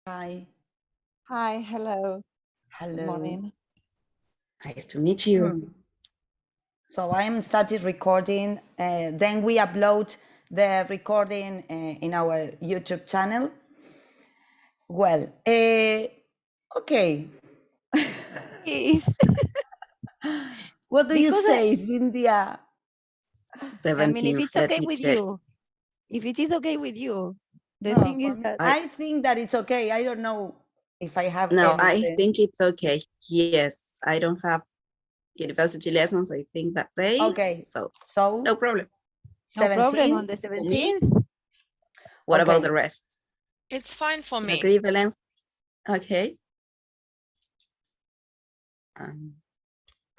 Hi. Hi, hello. Good Hello. morning. Nice to meet you. So I am started recording. Then we upload the recording in our YouTube channel. Well, okay. Yes. What do you Because say, Cynthia? I mean, if 17th, it's let okay me with check. you, if it is okay with you, the No, thing for is me, that I think that it's okay. I don't know if I have No, I anything. think it's okay. Yes, I don't have university lessons, I think, that day. Okay. So So no problem. no problem 17. on the For me, 17th. what about Okay. the rest? It's fine for You me. agree, Valen? Okay.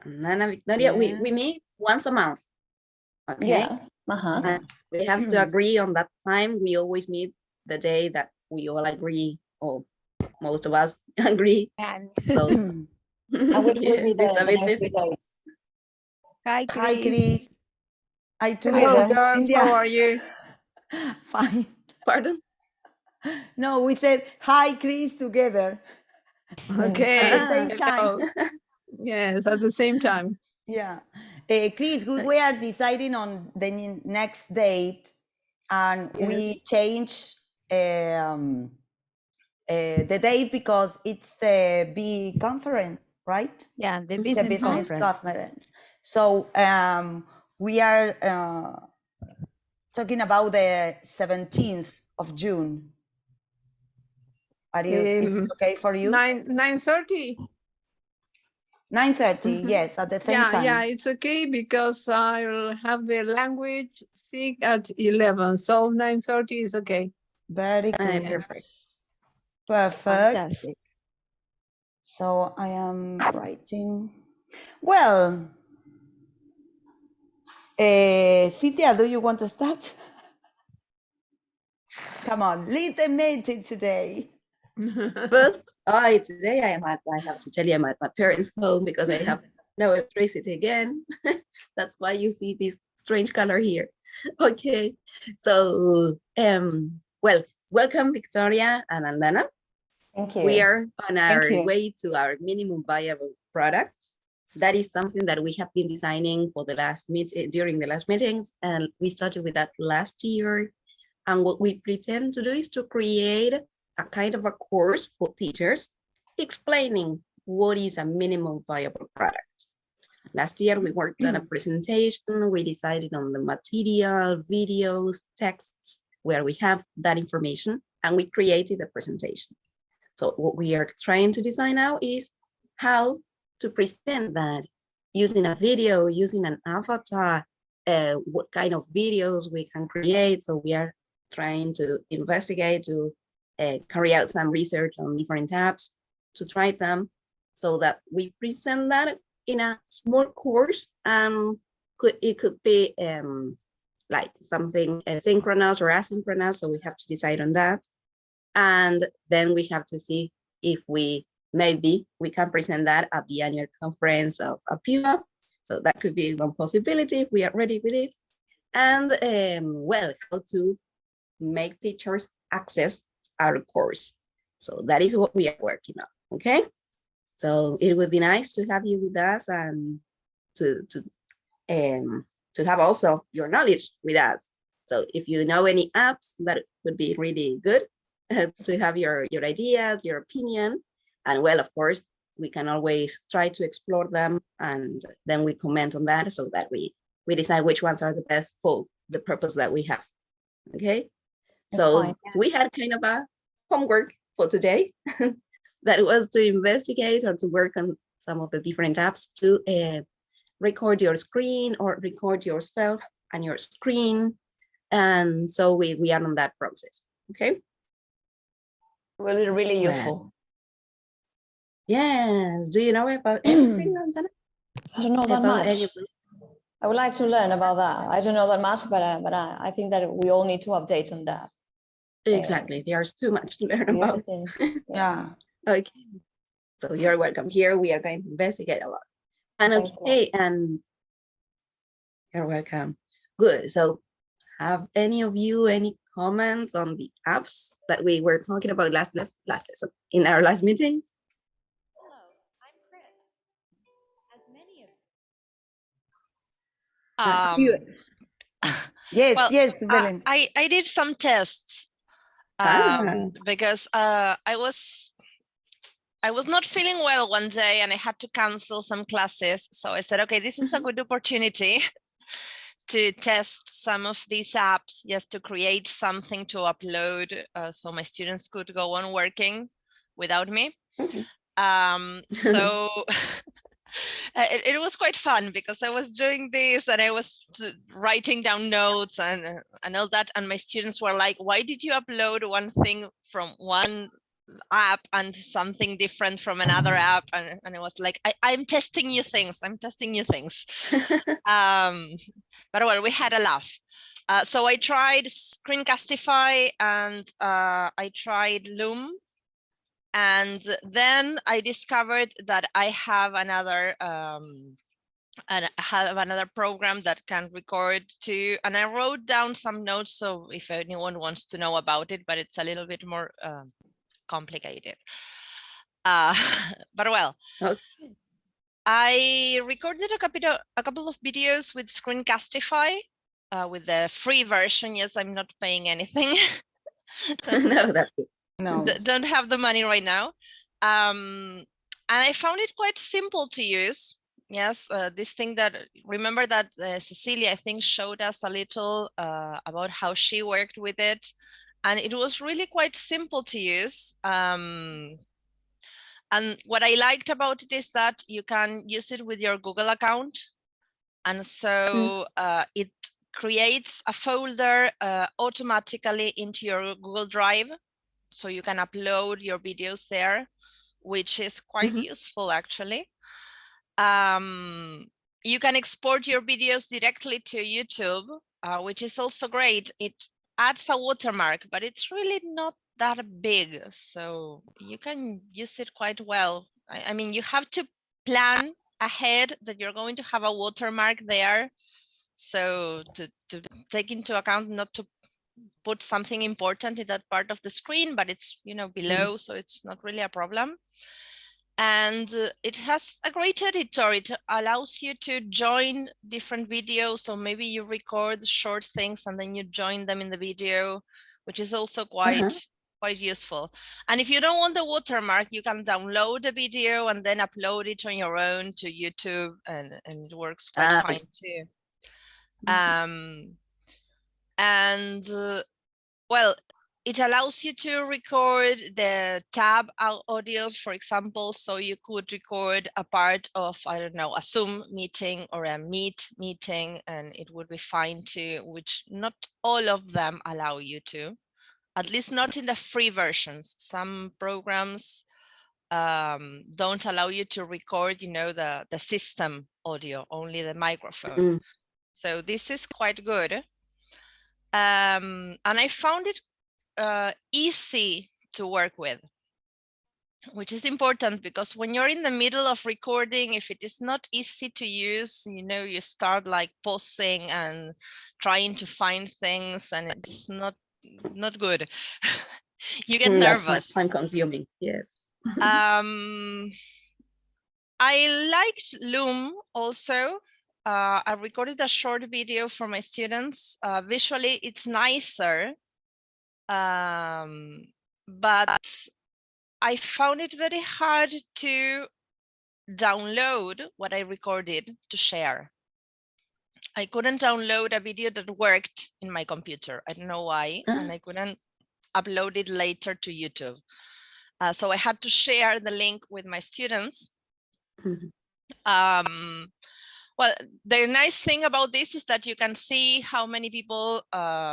Nana, Victoria, we meet once a month. Okay. Yeah. And we have to agree on that time. We always meet the day that we all agree, or most of us agree. And So And which will be yes, it's a the bit next few difficult. dates? hi, Chris. Hi, Chris. Hi, Hello, together. girls. Cynthia. How are you? Fine. Pardon? No, we said hi, Chris, together Okay. at the same Hello. time. Yes, at the same time. Yeah. Chris, we are deciding on the next date, and we change the date because it's the big conference, right? Yeah, the The business business conference. conference. So we are talking about the 17th of June. Are you? Is it okay for you? 9:30. 9:30. Yes, at the same time. Yeah, it's okay because I'll have the language SIG at 11. So 9:30 is okay. Very good. Perfect. Perfect. Fantastic. So I am writing. Well, Cynthia, do you want to start? Come on, lead the meeting today. First, today I have to tell you I'm at my parents' home because I have no electricity again. That's why you see this strange color here. Okay, so well, welcome Victoria and Aldana. Thank you. We are on our you. way to our minimum viable product. That is something that we have been designing for the during the last meetings, and we started with that last year. And what we pretend to do is to create a kind of a course for teachers explaining what is a minimum viable product. Last year, we worked on a presentation. We decided on the material, videos, texts, where we have that information, and we created a presentation. So what we are trying to design now is how to present that using a video, using an avatar, what kind of videos we can create. So we are trying to investigate, to carry out some research on different apps, to try them so that we present that in a small course. It could be like something synchronous or asynchronous. So we have to decide on that. And then we have to see if maybe we can present that at the annual conference of APUA. So that could be one possibility if we are ready with it. And well, how to make teachers access our course. So that is what we are working on, okay? So it would be nice to have you with us and to have also your knowledge with us. So if you know any apps, that would be really good to have your ideas, your opinion. And well, of course, we can always try to explore them, and then we comment on that so that we decide which ones are the best for the purpose that we have, okay? So fine, yeah. we had kind of a homework for today that was to investigate or to work on some of the different apps to record your screen or record yourself and your screen. And so we are on that process, okay? Will be really useful. Yes. Do you know about anything, Anzana? I don't know that About much. any of this? I would like to learn about that. I don't know that much, but I think that we all need to update on that. Exactly. There's too much to learn about. Yeah. Okay. So you're welcome. Here we are going to investigate a lot. And Thanks a okay, and you're welcome. Good. So have any of you any comments on the apps that we were talking about last lesson in our last meeting? Hello, I'm Chris. As many of Yes, well, yes, Belen. I did some tests because I was not feeling well one day and I had to cancel some classes. So I said, okay, this is a good opportunity to test some of these apps, just to create something to upload so my students could go on working without me. So it was quite fun because I was doing this and I was writing down notes and all that. And my students were like, why did you upload one thing from one app and something different from another app? And I was like, I'm testing new things. I'm testing new things. But well, we had a laugh. So I tried Screencastify and I tried Loom. And then I discovered that I have another program that can record too. And I wrote down some notes, so if anyone wants to know about it, but it's a little bit more complicated. But well, okay. I recorded a couple of videos with Screencastify with the free version. Yes, I'm not paying anything. No, that's good. No. Don't have the money right now. And I found it quite simple to use. Yes, this thing that, remember that Cecilia, I think, showed us a little about how she worked with it. And it was really quite simple to use. And what I liked about it is that you can use it with your Google account. And so it creates a folder automatically into your Google Drive. So you can upload your videos there, which is quite useful actually. You can export your videos directly to YouTube, which is also great. It adds a watermark, but it's really not that big. So you can use it quite well. I mean, you have to plan ahead that you're going to have a watermark there. So to take into account not to put something important in that part of the screen, but it's, you know, below, so it's not really a problem. And it has a great editor. It allows you to join different videos. So maybe you record short things and then you join them in the video, which is also quite useful. And if you don't want the watermark, you can download the video and then upload it on your own to YouTube, and it works quite fine too. Well, it allows you to record the tab audios, for example. So you could record a part of, I don't know, a Zoom meeting or a Meet meeting, and it would be fine too, which not all of them allow you to, at least not in the free versions. Some programs don't allow you to record, you know, the system audio, only the microphone. So this is quite good. And I found it easy to work with, which is important, because when you're in the middle of recording, if it is not easy to use, you know, you start like pausing and trying to find things, and it's not good. You get nervous. That's time consuming. Yes. I liked Loom also. I recorded a short video for my students. Visually, it's nicer. But I found it very hard to download what I recorded to share. I couldn't download a video that worked in my computer. I don't know why, and I couldn't upload it later to YouTube. So I had to share the link with my students. Well, the nice thing about this is that you can see how many people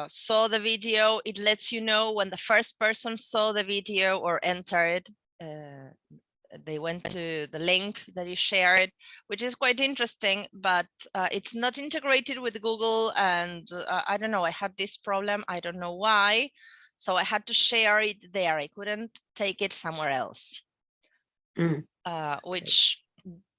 saw the video. It lets you know when the first person saw the video or entered. They went to the link that you shared, which is quite interesting, but it's not integrated with Google. And I don't know, I had this problem. I don't know why. So I had to share it there. I couldn't take it somewhere else, which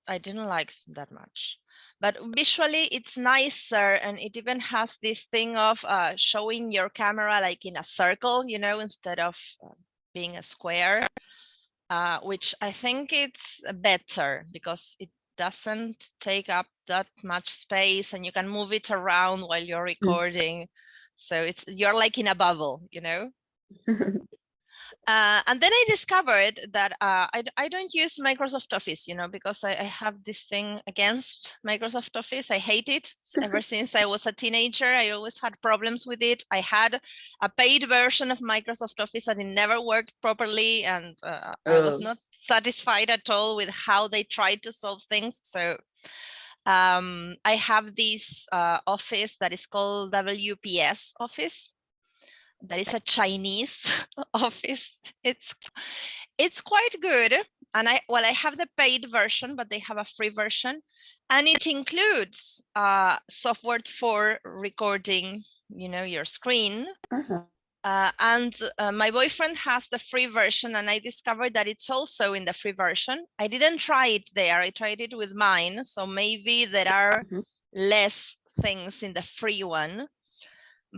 I didn't like that much. but visually it's nicer, and it even has this thing of showing your camera like in a circle, you know, instead of being a square, which I think it's better because it doesn't take up that much space and you can move it around while you're recording. So you're like in a bubble, you know. And then I discovered that I don't use Microsoft Office, you know, because I have this thing against Microsoft Office. I hate it. Ever since I was a teenager, I always had problems with it. I had a paid version of Microsoft Office and it never worked properly. And I was not satisfied at all with how they tried to solve things. So I have this office that is called WPS Office. That is a Chinese office. It's quite good. And I have the paid version, but they have a free version. And it includes software for recording, you know, your screen. And my boyfriend has the free version, and I discovered that it's also in the free version. I didn't try it there. I tried it with mine. So maybe there are less things in the free one.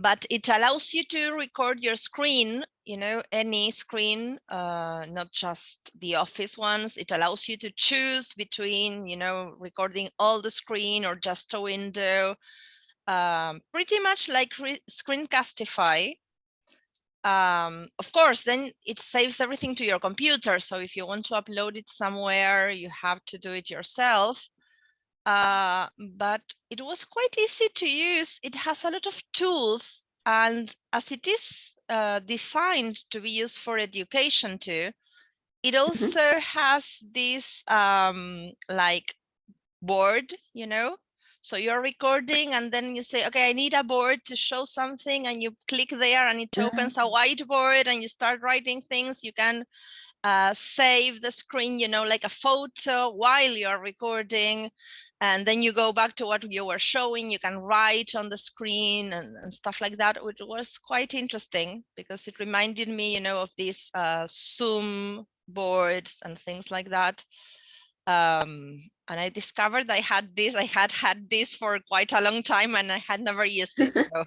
But it allows you to record your screen, you know, any screen, not just the office ones. It allows you to choose between, you know, recording all the screen or just a window, pretty much like Screencastify. Of course, then it saves everything to your computer. So if you want to upload it somewhere, you have to do it yourself. But it was quite easy to use. It has a lot of tools, and as it is designed to be used for education too, it also has this like board, you know. So you're recording and then you say, okay, I need a board to show something, and you click there and it opens a whiteboard and you start writing things. You can save the screen, you know, like a photo while you're recording. And then you go back to what you were showing. You can write on the screen and stuff like that. It was quite interesting because it reminded me, you know, of these Zoom boards and things like that. And I discovered I had this for quite a long time and I had never used it. So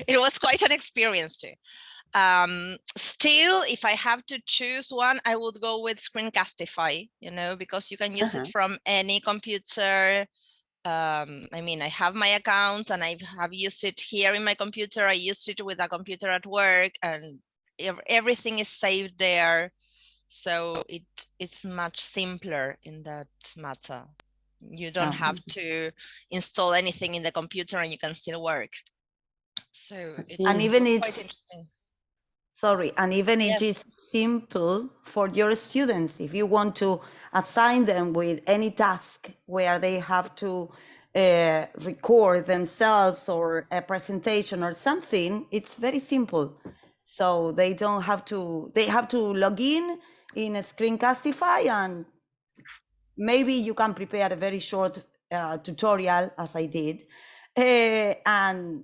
it was quite an experience too. Still, if I have to choose one, I would go with Screencastify, you know, because you can use it from any computer. I mean, I have my account and I have used it here in my computer. I used it with a computer at work, and everything is saved there. So it's much simpler in that matter. You don't have to install anything in the computer and you can still work. So and even it's it's quite interesting. Sorry, and even it is simple for your students. If you want to assign them with any task where they have to record themselves or a presentation or something, it's very simple. So they don't have to, they have to log in a Screencastify, and maybe you can prepare a very short tutorial as I did, and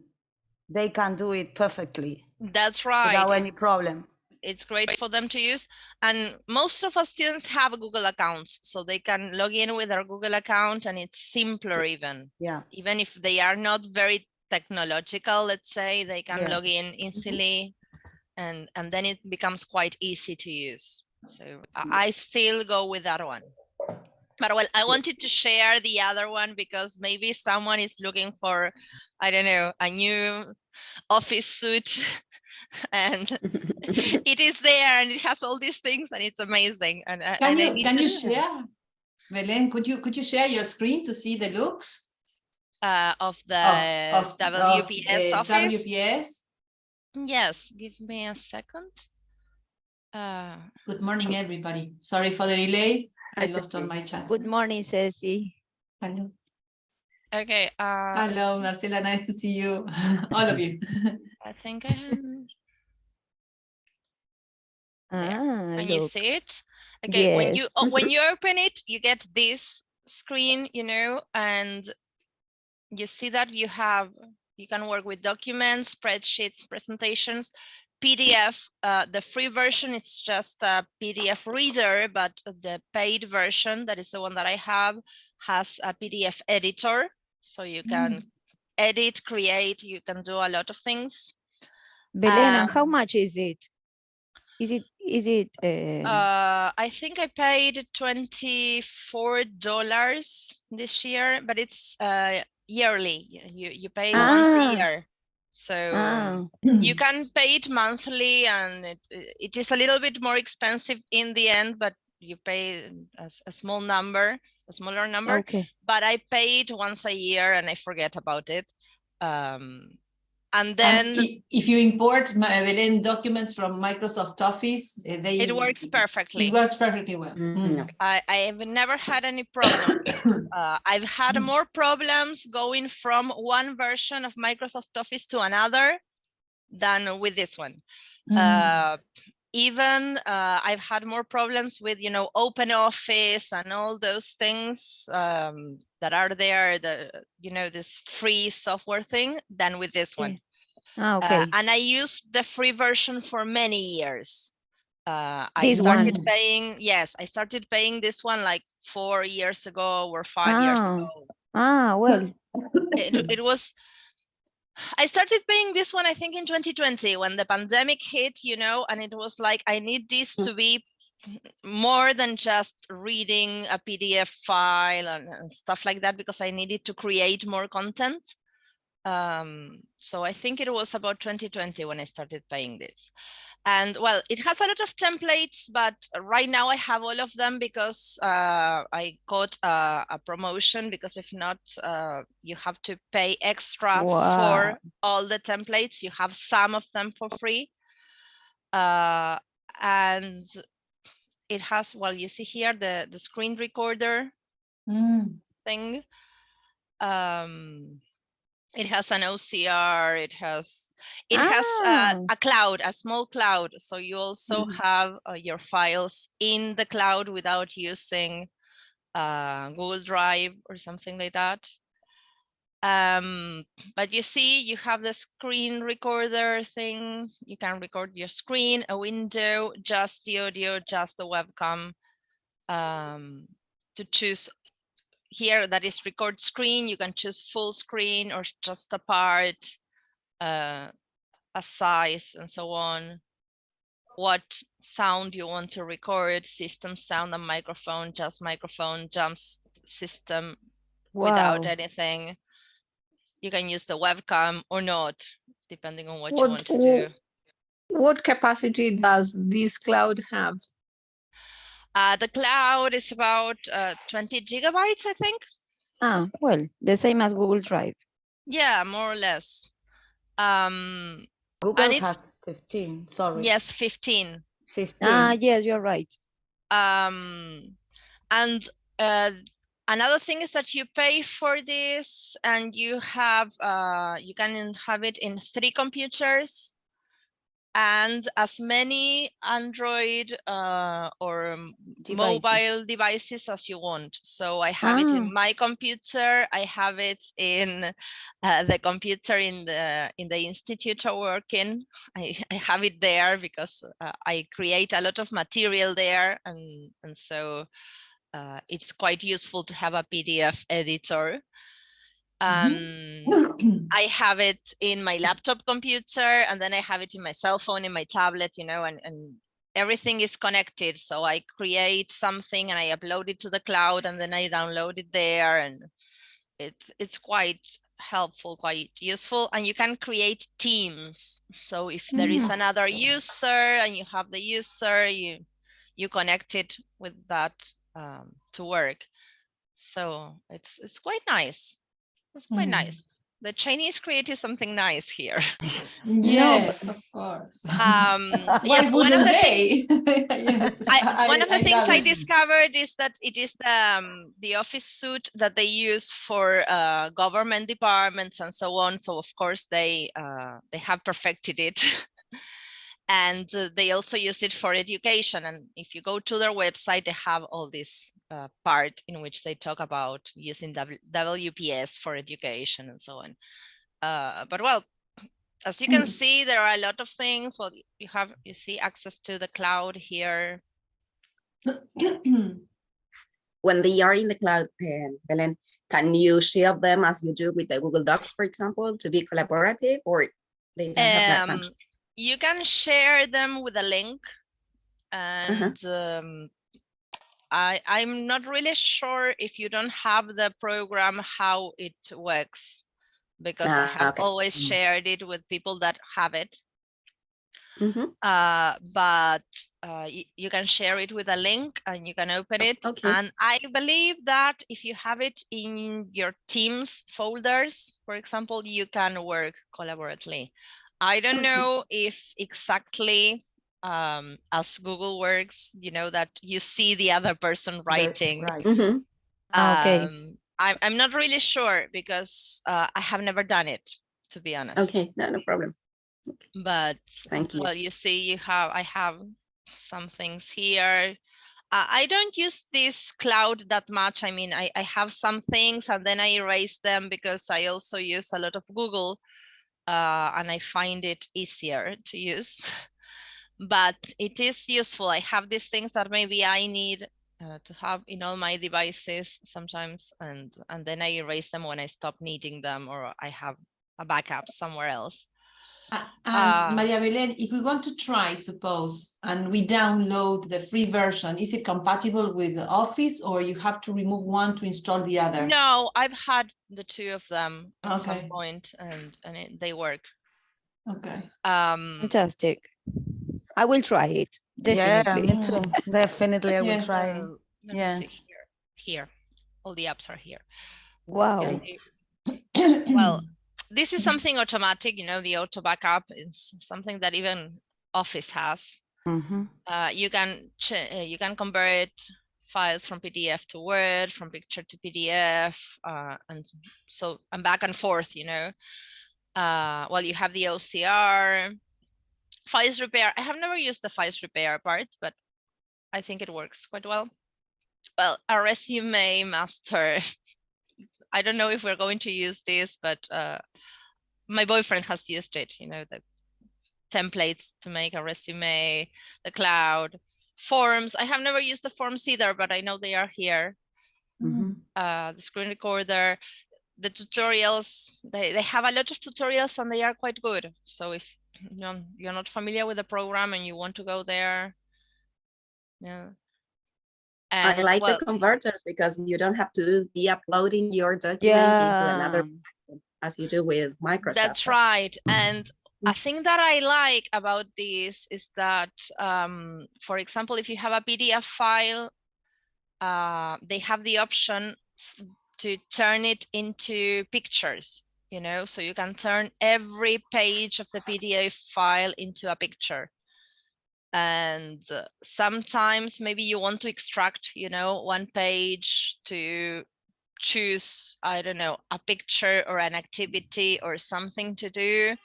they can do it perfectly. That's right. Without any problem. It's great for them to use. And most of our students have Google accounts, so they can log in with their Google account, and it's simpler even. Yeah. Even if they are not very technological, let's say, they can log in easily, and then it becomes quite easy to use. So I still go with that one. But well, I wanted to share the other one because maybe someone is looking for, I don't know, a new office suit and it is there and it has all these things and it's amazing. And can you share, Belén? Could you share your screen to see the looks of the WPS office? WPS. Yes, give me a second. Good morning, everybody. Sorry for the delay. I lost all my chats. Good morning, Ceci. Hello. Okay. Hello, Marcela. Nice to see you. All of you. I think I am. Can you see it? Okay. Yes. When you open it, you get this screen, you know, and you see that you can work with documents, spreadsheets, presentations, PDF. The free version, it's just a PDF reader, but the paid version, that is the one that I have, has a PDF editor. So you can edit, create, you can do a lot of things. Belén, and how much is it? Is it I think I paid $24 this year, but it's yearly. You pay once a year. So you can pay it monthly, and it is a little bit more expensive in the end, but you pay a small number, a smaller number. Okay. But I pay it once a year and I forget about it. And then if you import Belén documents from Microsoft Office, it works perfectly. It works perfectly well. Okay. I've never had any problem with this. I've had more problems going from one version of Microsoft Office to another than with this one. Even I've had more problems with, you know, Open Office and all those things that are there, you know, this free software thing, than with this one. Okay. And I used the free version for many years. I This started one. paying, yes, I started paying this one like 4 years ago or 5 years ago. Well. It was, I started paying this one, I think in 2020 when the pandemic hit, you know, and it was like, I need this to be more than just reading a PDF file and stuff like that, because I needed to create more content. So I think it was about 2020 when I started paying this. And well, it has a lot of templates, but right now I have all of them because I got a promotion, because if not, you have to pay extra for all the templates. You have some of them for free. And it has, well, you see here, the screen recorder thing. It has an OCR, it has a cloud, a small cloud. So you also have your files in the cloud without using Google Drive or something like that. But you see, you have the screen recorder thing. You can record your screen, a window, just the audio, just the webcam. To choose here, that is record screen, you can choose full screen or just a part, a size, and so on. What sound you want to record, system sound and microphone, just system without anything. You can use the webcam or not, depending on what you want to do. What capacity does this cloud have? The cloud is about 20 gigabytes, I think. Well, the same as Google Drive. Yeah, more or less. Google has 15, sorry. Yes, 15. 15. Yes, you're right. And another thing is that you pay for this, and you have you can have it in 3 computers and as many Android or mobile devices as you want. So I have it in my computer. I have it in the computer in the institute I work in. I have it there because I create a lot of material there, and so it's quite useful to have a PDF editor. I have it in my laptop computer, and then I have it in my cell phone, in my tablet, you know, and everything is connected. So I create something and I upload it to the cloud, and then I download it there, and it's quite helpful, quite useful. And you can create teams. So if there is another user and you have the user, you connect it with that to work. So it's quite nice. It's quite nice. The Chinese created something nice here. Yes, of course. Yes, one of the things I discovered is that it is the office suite that they use for government departments and so on. So of course they have perfected it. And they also use it for education. And if you go to their website, they have all this part in which they talk about using WPS for education and so on. But well, as you can see, there are a lot of things. Well, you see access to the cloud here. When they are in the cloud, Belén, can you share them as you do with the Google Docs, for example, to be collaborative, or they don't have that function? You can share them with a link, and I'm not really sure if you don't have the program how it works, because I have always shared it with people that have it. But you can share it with a link and you can open it. And I believe that if you have it in your Teams folders, for example, you can work collaboratively. I don't know if exactly as Google works, you know, that you see the other person writing. I'm not really sure because I have never done it, to be honest. Okay, no problem. But thank you. Well, you see, I have some things here. I don't use this cloud that much. I mean, I have some things and then I erase them because I also use a lot of Google and I find it easier to use. But it is useful. I have these things that maybe I need to have in all my devices sometimes, and then I erase them when I stop needing them or I have a backup somewhere else. And Maria Belén, if we want to try, suppose, and we download the free version, is it compatible with the Office, or you have to remove one to install the other? No, I've had the two of them at some point, and they work. Okay. Fantastic. I will try it. Definitely. Yeah, me too. Definitely, I will try. So, let me see here. All the apps are here. Wow. Well, this is something automatic, you know, the auto backup is something that even Office has. You can convert files from PDF to Word, from picture to PDF, and back and forth, you know. Well, you have the OCR, files repair. I have never used the files repair part, but I think it works quite well. Well, a resume master. I don't know if we're going to use this, but my boyfriend has used it, you know, the templates to make a resume, the cloud, forms. I have never used the forms either, but I know they are here. The screen recorder, the tutorials, they have a lot of tutorials and they are quite good. So if you're not familiar with the program and you want to go there, and, I like the converters because you don't have to be uploading your document into another platform as you do with Microsoft. That's right. And a thing that I like about this is that, for example, if you have a PDF file, they have the option to turn it into pictures, you know, so you can turn every page of the PDF file into a picture. And sometimes maybe you want to extract, you know, one page to choose, I don't know, a picture or an activity or something to do,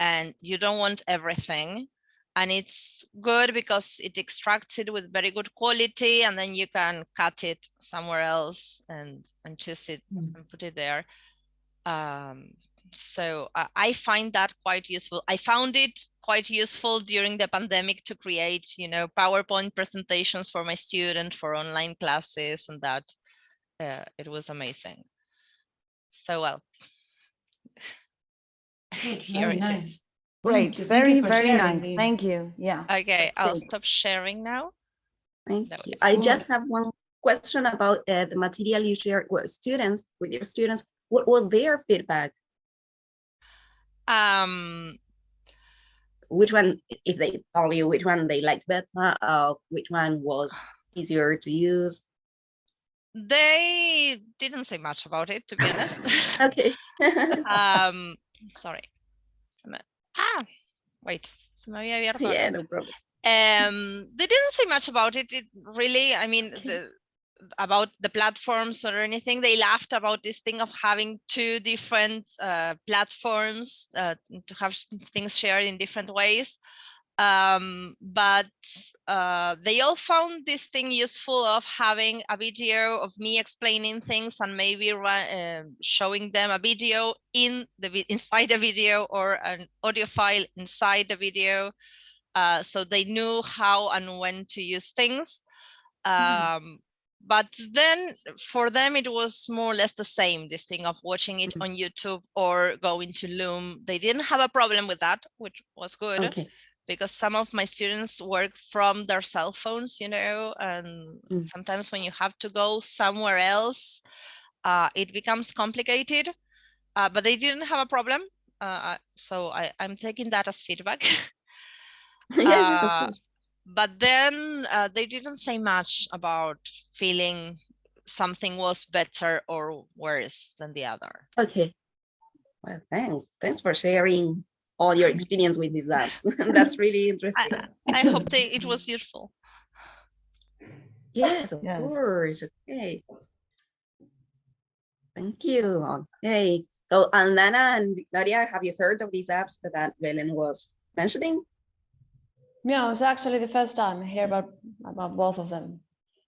and you don't want everything. And it's good because it extracts it with very good quality, and then you can cut it somewhere else and choose it and put it there. So I find that quite useful. I found it quite useful during the pandemic to create, you know, PowerPoint presentations for my students for online classes, and that it was amazing. So well, very nice. Great, very nice. Thank you. Yeah. Okay, I'll stop sharing now. Thank you. I just have one question about the material you share with your students. What was their feedback? Which one, if they told you which one they liked better, which one was easier to use? They didn't say much about it, to be honest. Okay. Sorry. Wait. Yeah, no problem. They didn't say much about it. It really, I mean, about the platforms or anything. They laughed about this thing of having two different platforms to have things shared in different ways. But they all found this thing useful of having a video of me explaining things and maybe showing them a video inside the video or an audio file inside the video, so they knew how and when to use things. but then for them it was more or less the same, this thing of watching it on YouTube or going to Loom. They didn't have a problem with that, which was good. Okay. Because some of my students work from their cell phones, you know, and sometimes when you have to go somewhere else, it becomes complicated, but they didn't have a problem. So I'm taking that as feedback. Yes, of course. But then they didn't say much about feeling something was better or worse than the other. Okay. Well, thanks. Thanks for sharing all your experience with these apps. That's really interesting. I hope it was useful. Yes, of course. Okay. Thank you. Okay. So, Alana and Victoria, have you heard of these apps that Belen was mentioning? Yeah, it's actually the first time I hear about both of them.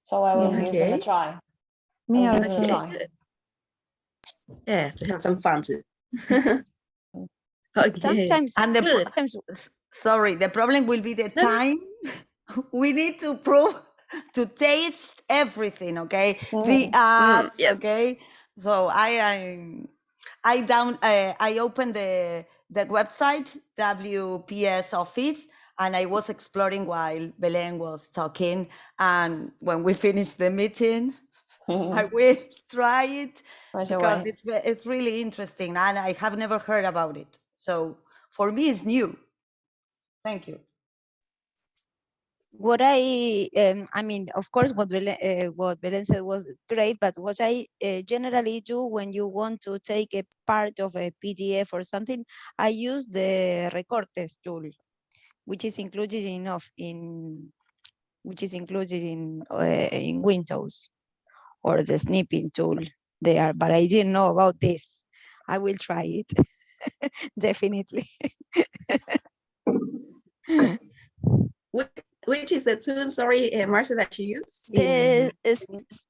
So I will give them a try. Me I will give them a also. try. Yes, to have some fun too. Okay. Sometimes, And the Good. sorry, the problem will be the time. We need to prove to taste everything, okay? The apps, yes. okay? So I opened the website WPS Office, and I was exploring while Belen was talking. And when we finish the meeting, I will try it because it's really interesting, and I have never heard about it. So for me, it's new. Thank you. What I mean, of course, what Belen said was great, but what I generally do when you want to take a part of a PDF or something, I use the Recortes tool, which is included in Windows, or the snipping tool there. But I didn't know about this. I will try it. Definitely. Which is the tool, sorry, Marcia, that you use?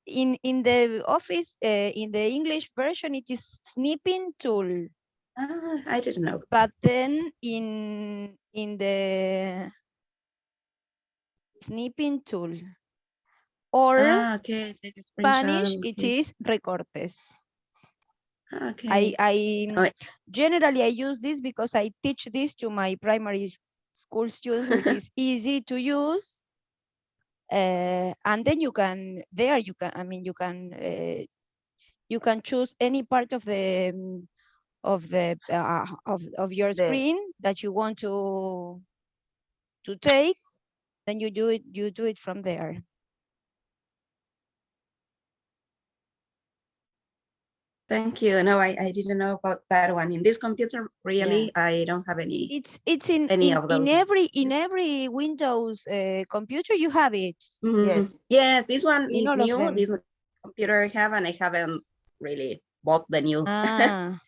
In the Office, in the English version, it is snipping tool. I didn't know. But then in the snipping tool, or Spanish, it is Recortes. Okay. I generally I use this because I teach this to my primary school students, which is easy to use. And then you can you can choose any part of your screen that you want to take. Then you do it from there. Thank you. No, I didn't know about that one. In this computer, really, I don't have any. It's in every Windows computer you have it. Yes, this one In is all of new. them. This computer I have, and I haven't really bought the new. I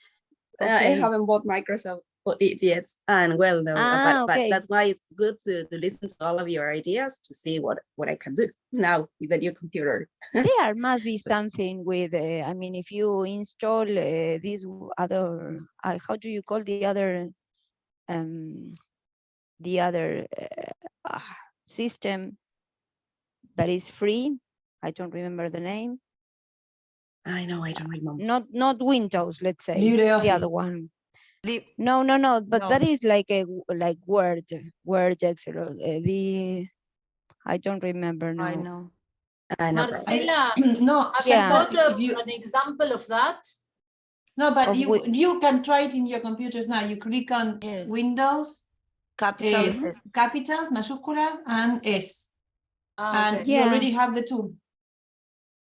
haven't bought Microsoft for it yet. And well, no, but that's why it's good to listen to all of your ideas to see what I can do now with the new computer. There must be something with, I mean, if you install this other, how do you call the other system that is free? I don't remember the name. I know, I don't remember. Not Windows, let's say. The other one. No, but that is like Word, Excel. I don't remember now. I know. Marcela, no, yeah. got an example of that? No, but you can try it in your computers now. You click on Windows, capitals, mayúsculas, and S. And you already have the tool.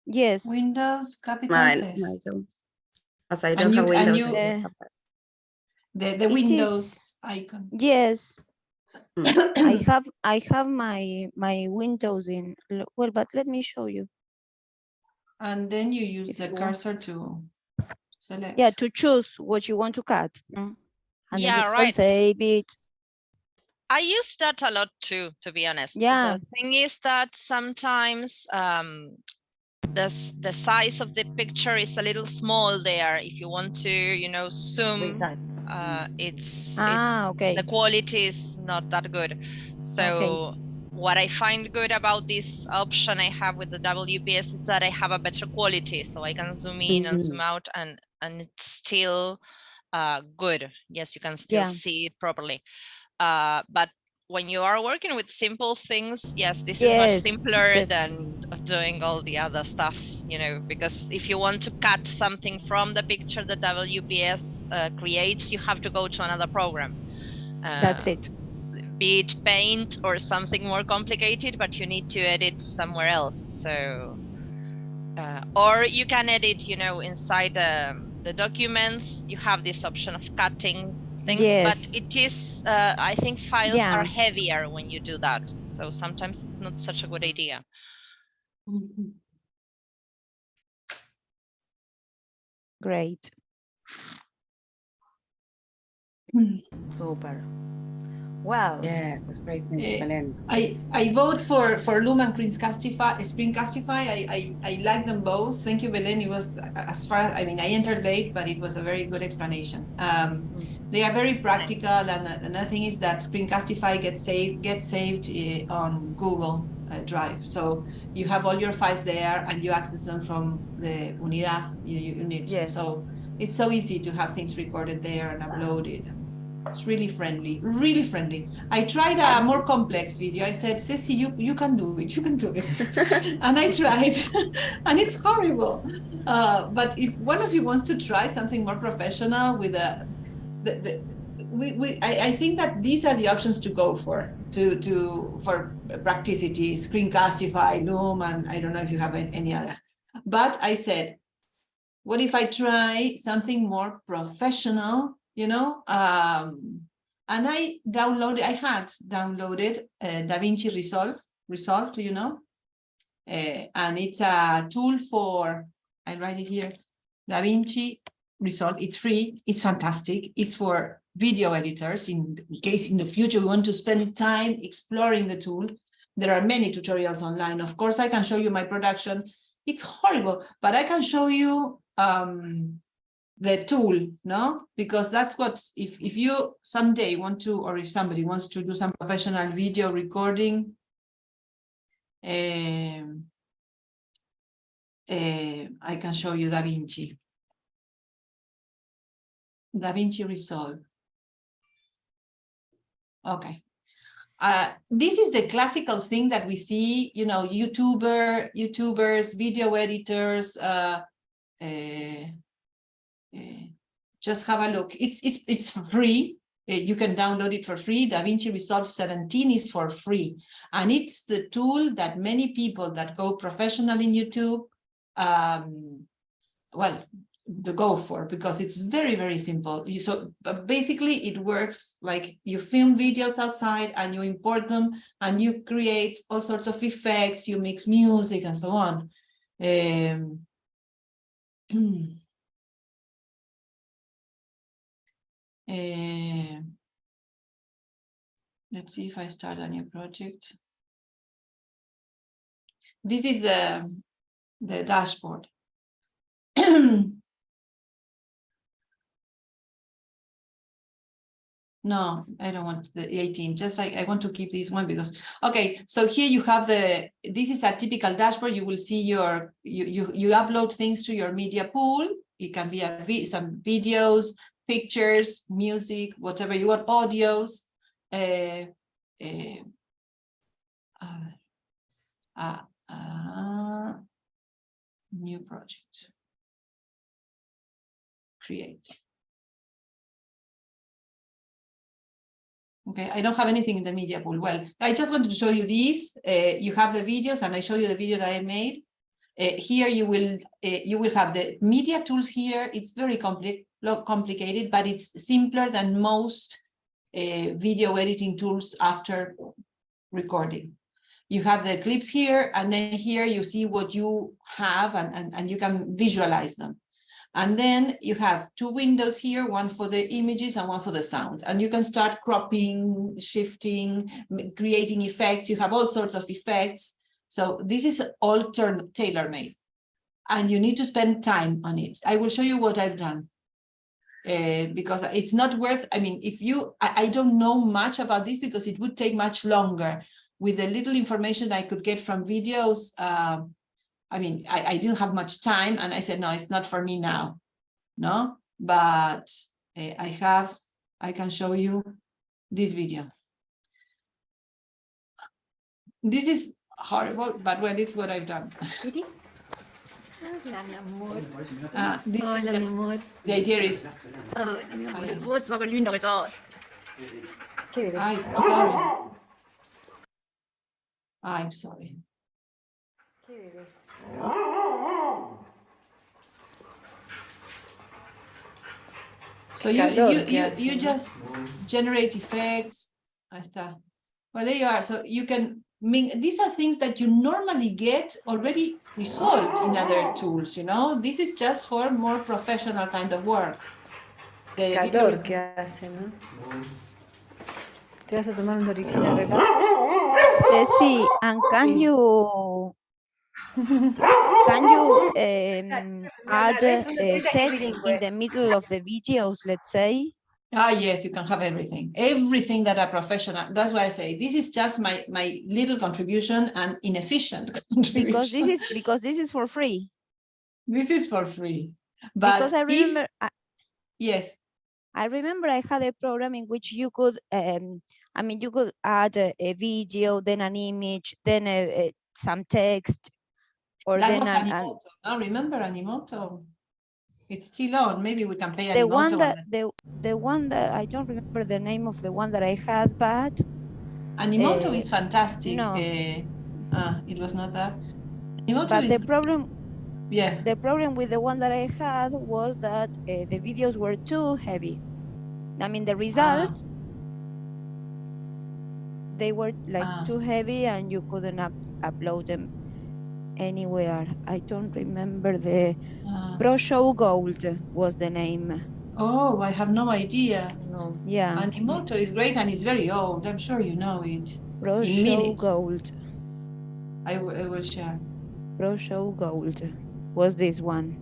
Yes. Windows, capitals, S. I don't. As I don't have Windows, I don't have that. The Windows icon. Yes. I have my Windows in, well, but let me show you. And then you use the cursor to select. Yeah, to choose what you want to cut. And then you save it. I use that a lot too, to be honest. Yeah. The thing is that sometimes the size of the picture is a little small there. If you want to, zoom, it's okay. the quality is not that good. So what I find good about this option I have with the WPS is that I have a better quality, so I can zoom in and zoom out, and it's still good. Yes, you can still see it properly. But when you are working with simple things, yes, this is much simpler than doing all the other stuff, you know, because if you want to cut something from the picture the WPS creates, you have to go to another program. That's it. Be it Paint or something more complicated, but you need to edit somewhere else. So, or you can edit, you know, inside the documents, you have this option of cutting things, but it is, I think files are heavier when you do that. So sometimes it's not such a good idea. Great. Super. Well, yes, that's great. I vote for Loom and Screencastify. I like them both. Thank you, Belen. It was as far, I mean, I entered late, but it was a very good explanation. They are very practical, and another thing is that Screencastify gets saved on Google Drive. So you have all your files there, and you access them from the unidad units. Yes. So it's so easy to have things recorded there and uploaded. It's really friendly, really friendly. I tried a more complex video. I said, Ceci, you can do it, you can do it. And I tried, and it's horrible. But if one of you wants to try something more professional with I think that these are the options to go for practicity, Screencastify, Loom, and I don't know if you have any others. But I said, what if I try something more professional? You know, and I had downloaded DaVinci Resolve, do you know? And it's a tool for, I write it here, DaVinci Resolve. It's free, it's fantastic. It's for video editors in case in the future we want to spend time exploring the tool. There are many tutorials online. Of course, I can show you my production. It's horrible, but I can show you the tool, no? Because that's what, if you someday want to, or if somebody wants to do some professional video recording, I can show you DaVinci Resolve. Okay. This is the classical thing that we see, you know, YouTubers, video editors, just have a look. It's free. You can download it for free. DaVinci Resolve 17 is for free. And it's the tool that many people that go professional in YouTube, well, to go for, because it's very, very simple. So basically it works like you film videos outside and you import them and you create all sorts of effects, you mix music and so on. Let's see if I start a new project. This is the dashboard. No, I don't want the 18, just I want to keep this one because, okay, so here you have this is a typical dashboard. You will see you upload things to your media pool. It can be some videos, pictures, music, whatever you want, audios. New project. Create. Okay, I don't have anything in the media pool. Well, I just wanted to show you these. You have the videos, and I show you the video that I made. Here you will have the media tools here. It's very complicated, but it's simpler than most video editing tools after recording. You have the clips here, and then here you see what you have, and you can visualize them. And then you have two windows here, one for the images and one for the sound. And you can start cropping, shifting, creating effects. You have all sorts of effects. So this is all tailor-made. And you need to spend time on it. I will show you what I've done. Because it's not worth, I mean, if you, I don't know much about this because it would take much longer. with the little information I could get from videos, I mean, I didn't have much time, and I said, no, it's not for me now, no? But I can show you this video. This is horrible, but well, it's what I've done. This is the idea is. I'm sorry. So you just generate effects. Well, there you are. So you can. These are things that you normally get already resolved in other tools. You know, this is just for more professional kind of work. Calor que hace, ¿no? ¿Te vas a tomar un Dorixina relax? Ceci, and can you add text in the middle of the videos, let's say? Yes, you can have everything that a professional. That's why I say this is just my little contribution and inefficient contribution. Because this is for free. This is for free. But because I remember. Yes. I remember I had a program in which you could, you could add a video, then an image, then some text, or that then was Animoto. No, remember Animoto? It's still on. Maybe we can play Animoto. The one that I don't remember the name of the one that I had, but Animoto is fantastic. No, it was not that. Animoto but is the problem. Yeah. The problem with the one that I had was that the videos were too heavy. I mean, the results, they were like too heavy and you couldn't upload them anywhere. I don't remember the Pro Show Gold was the name. Oh, I have no idea. No, yeah. Animoto is great and it's very old. I'm sure you know it. Pro Show Gold. I will share. Pro Show Gold was this one.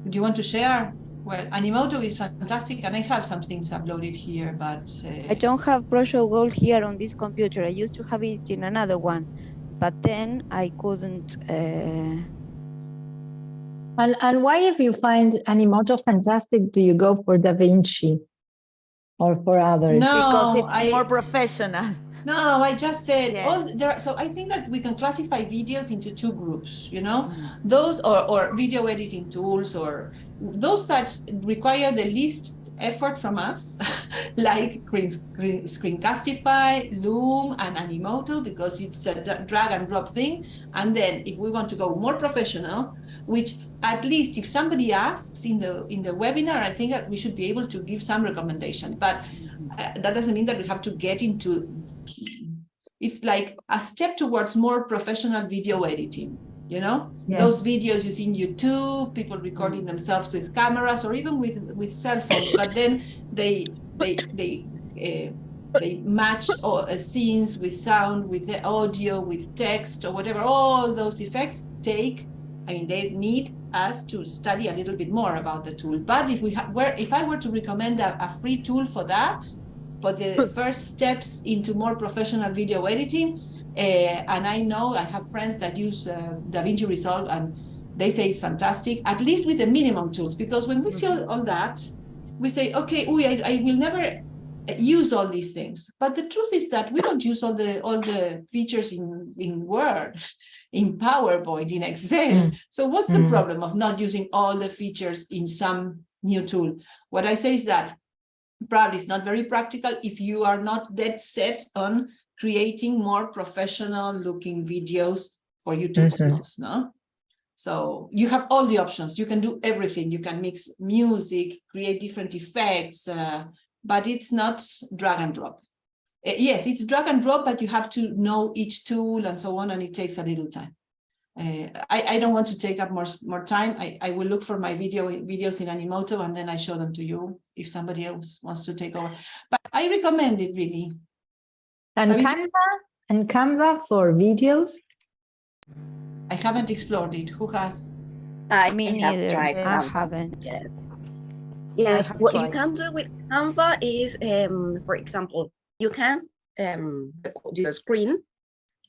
Do you want to share? Well, Animoto is fantastic and I have some things uploaded here, but... I don't have Pro Show Gold here on this computer. I used to have it in another one, but then I couldn't... And why, if you find Animoto fantastic, do you go for DaVinci or for others? No, because it's more professional. No, I just said so I think that we can classify videos into two groups, you know, those or video editing tools or those that require the least effort from us, like Screencastify, Loom, and Animoto, because it's a drag and drop thing. And then if we want to go more professional, which at least if somebody asks in the webinar, I think that we should be able to give some recommendation, but that doesn't mean that we have to get into, it's like a step towards more professional video editing, you know? Yes. Those videos you see in YouTube, people recording themselves with cameras or even with cell phones, but then they match scenes with sound, with the audio, with text or whatever. All those effects they need us to study a little bit more about the tool. But if I were to recommend a free tool for that, for the first steps into more professional video editing, and I know I have friends that use DaVinci Resolve and they say it's fantastic, at least with the minimum tools, because when we see all that, we say, okay, I will never use all these things. But the truth is that we don't use all the features in Word, in PowerPoint, in Excel. So what's the problem of not using all the features in some new tool? What I say is that probably it's not very practical if you are not dead set on creating more professional looking videos for YouTube videos, no? So you have all the options. You can do everything. You can mix music, create different effects, but it's not drag and drop. Yes, it's drag and drop, but you have to know each tool and so on, and it takes a little time. I don't want to take up more time. I will look for my videos in Animoto and then I show them to you if somebody else wants to take over. But I recommend it really. And Canva for videos? I haven't explored it. Who has? Me neither. I haven't. Yes. Yes, what you can do with Canva is, for example, you can record your screen.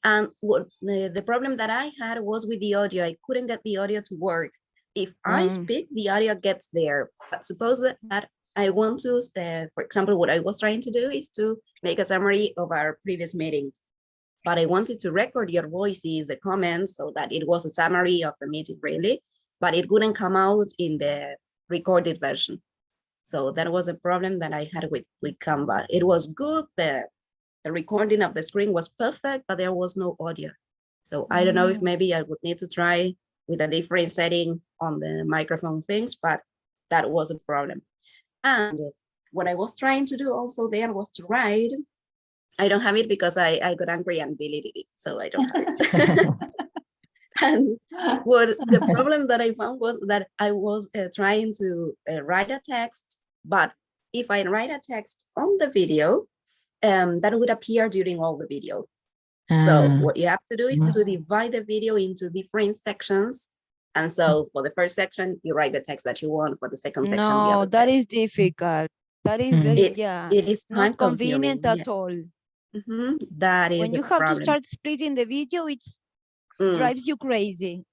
And what the problem that I had was with the audio. I couldn't get the audio to work. If I speak, the audio gets there. But suppose that I want to, for example, what I was trying to do is to make a summary of our previous meeting. But I wanted to record your voices, the comments, so that it was a summary of the meeting, really. But it wouldn't come out in the recorded version. So that was a problem that I had with Canva. It was good. The recording of the screen was perfect, but there was no audio. So I don't know if maybe I would need to try with a different setting on the microphone things, but that was a problem. And what I was trying to do also there was to write. I don't have it because I got angry and deleted it, so I don't have it. And what the problem that I found was that I was trying to write a text, but if I write a text on the video, that would appear during all the video. So what you have to do is to divide the video into different sections. And so for the first section, you write the text that you want. For the second section, the other that text. is difficult. That is very, it is time not convenient consuming, at all. That is when you have to start splitting the video, it drives you crazy.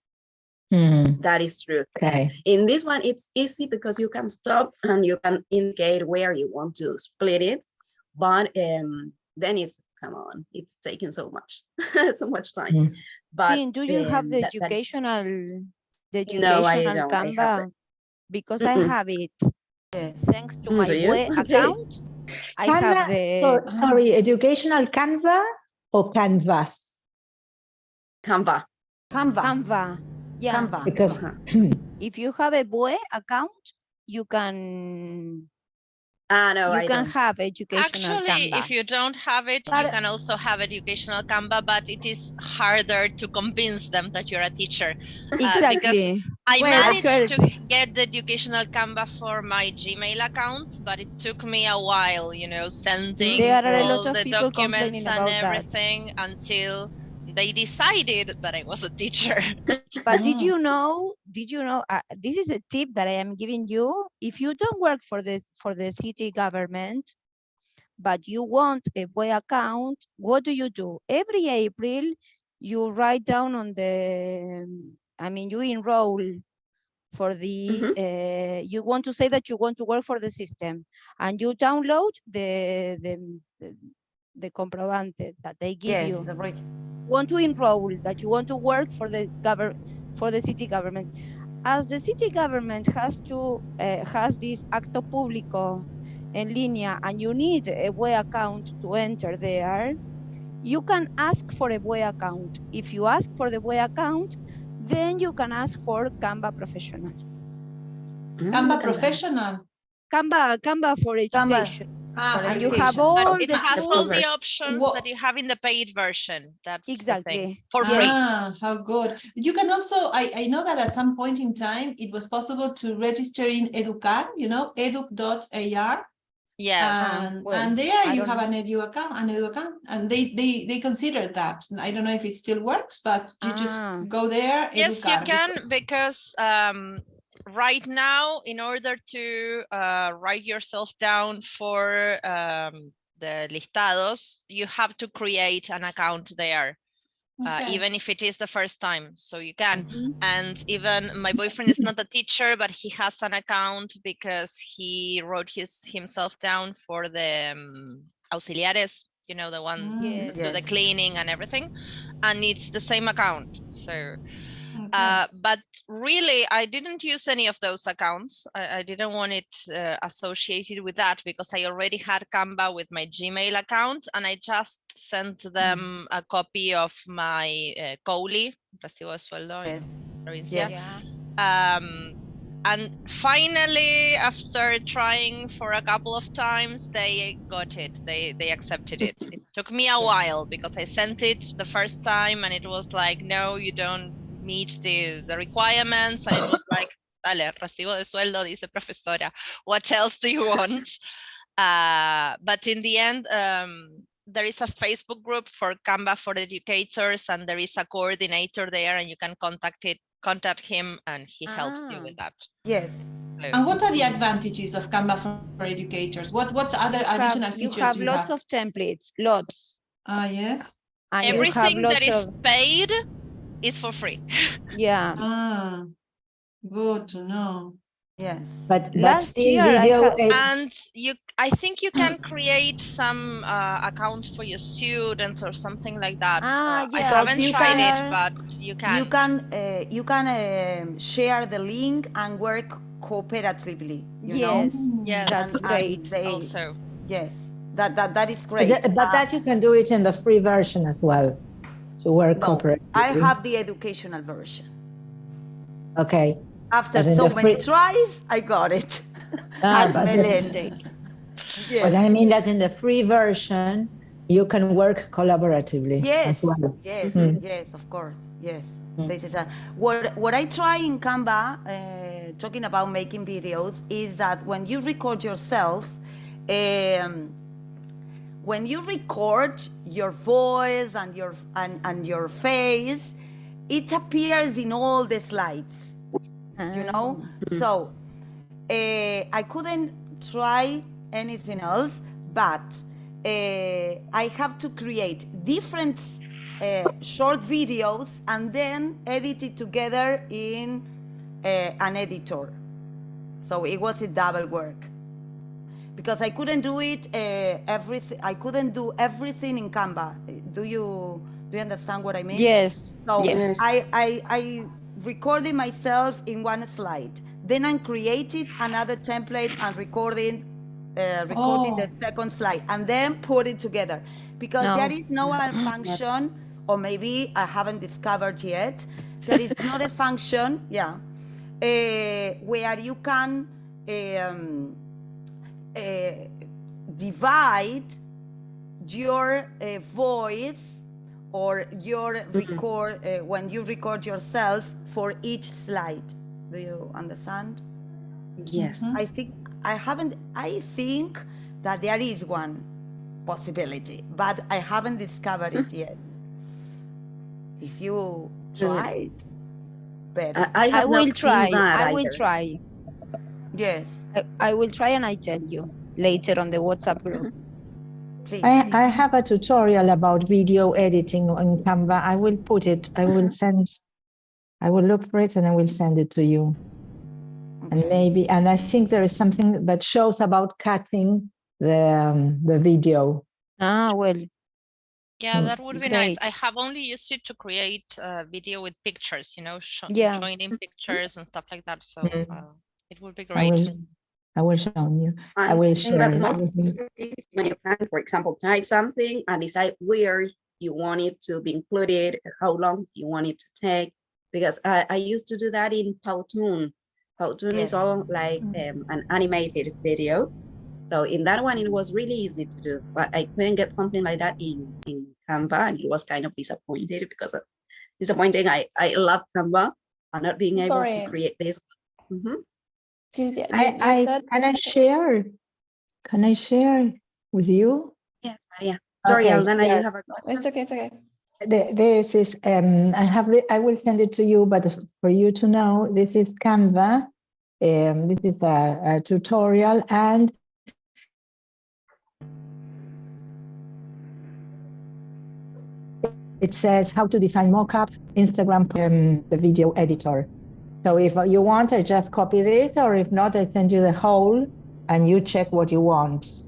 That is true. Okay. In this one, it's easy because you can stop and you can indicate where you want to split it. But then it's, come on, it's taking so much, so much time. But Jean, do you have the educational No, I don't. Canva? Because I have it. Thanks to my web account, I have the... Sorry, educational Canva or Canvas? Canva. Canva. Yeah. Canva. Because if you have a BOE account, you can... no, you can have educational Actually, Canva. if you don't have it, you can also have educational Canva, but it is harder to convince them that you're a teacher. Exactly. Because I managed to get the educational Canva for my Gmail account, but it took me a while, you know, sending there are a all lot of the people documents and about everything until they decided that I was a teacher. But did you know, this is a tip that I am giving you. If you don't work for the city government, but you want a BOE account, what do? Every April, you write down on the, you enroll for the, you want to say that you want to work for the system, and you download the comprobante that they give you. Want to enroll, that you want to work for the city government. As the city government has this acto público en línea, and you need a BOE account to enter there, you can ask for a BOE account. If you ask for the BOE account, then you can ask for Canva Professional. Canva Professional? Canva for education. And you have But all it the has tools. all the options that you have in the paid version. That's exactly the thing, for free. How good. You can also, I know that at some point in time, it was possible to register in Educar, you know, edu.ar. Yes. And there you have an edu account, and they consider that. I don't know if it still works, but you just go there. Yes, Educar. you can, because right now, in order to write yourself down for the listados, you have to create an account there. Even if it is the first time, so you can. And even my boyfriend is not a teacher, but he has an account because he wrote himself down for the auxiliares, you know, the one who do the cleaning and everything, and it's the same account. So but really, I didn't use any of those accounts. I didn't want it associated with that, because I already had Canva with my Gmail account, and I just sent them a copy of my COLI, Recibo de Sueldo en provincia. And finally, after trying for a couple of times, they got it. They accepted it. It took me a while, because I sent it the first time and it was like, no, you don't meet the requirements. And it was like, dale, recibo de sueldo, dice profesora. What else do you want? But in the end, there is a Facebook group for Canva for educators, and there is a coordinator there, and you can contact him, and he helps you with that. Yes. And what are the advantages of Canva for educators? What other additional features you have lots of templates, lots. Yes. And everything that is paid is for free. Yeah. Good to know. Yes. But last year and I think you can create some accounts for your students or something like that. I haven't tried it, but you can. You can share the link and work cooperatively. You know? Yes, that's great. Also, yes, that is great. But that you can do it in the free version as well, to work cooperatively. I have the educational version. Okay. After so many tries, I got it. But I mean that in the free version, you can work collaboratively as well. Yes, yes, of course, yes. This is what I try in Canva, talking about making videos, is that when you record yourself, when you record your voice and your face, it appears in all the slides. You know, so I couldn't try anything else, but I have to create different short videos and then edit it together in an editor. So it was a double work because I couldn't do it everything. I couldn't do everything in Canva. Do you understand what I mean? Yes. So yes. I recorded myself in one slide. Then I created another template and recording the second slide and then put it together because there is no function, or maybe I haven't discovered yet. There is not a function, where you can divide your voice or your record when you record yourself for each slide. Do you understand? Yes. I think that there is one possibility, but I haven't discovered it yet. If you try it, better. I will try. I will try. Yes. I will try and I tell you later on the WhatsApp group. Please. I have a tutorial about video editing on Canva. I will put it, I will look for it and I will send it to you. And I think there is something that shows about cutting the video. Well. Yeah, that would be nice. I have only used it to create a video with pictures, you know, joining pictures and stuff like that. So it would be great. I will show you. I will share it with you. When you can, for example, type something and decide where you want it to be included, how long you want it to take. Because I used to do that in Powtoon. Powtoon is all like an animated video. So in that one, it was really easy to do, but I couldn't get something like that in Canva, and it was kind of disappointed because I love Canva and not being able to create this. Cynthia, can I share with you? Yes, Maria. Sorry, Aldana, you have a question. It's okay. This is I will send it to you, but for you to know, this is Canva. This is a tutorial, and it says how to design mockups, Instagram, the video editor. So if you want, I just copy this, or if not, I send you the whole, and you check what you want.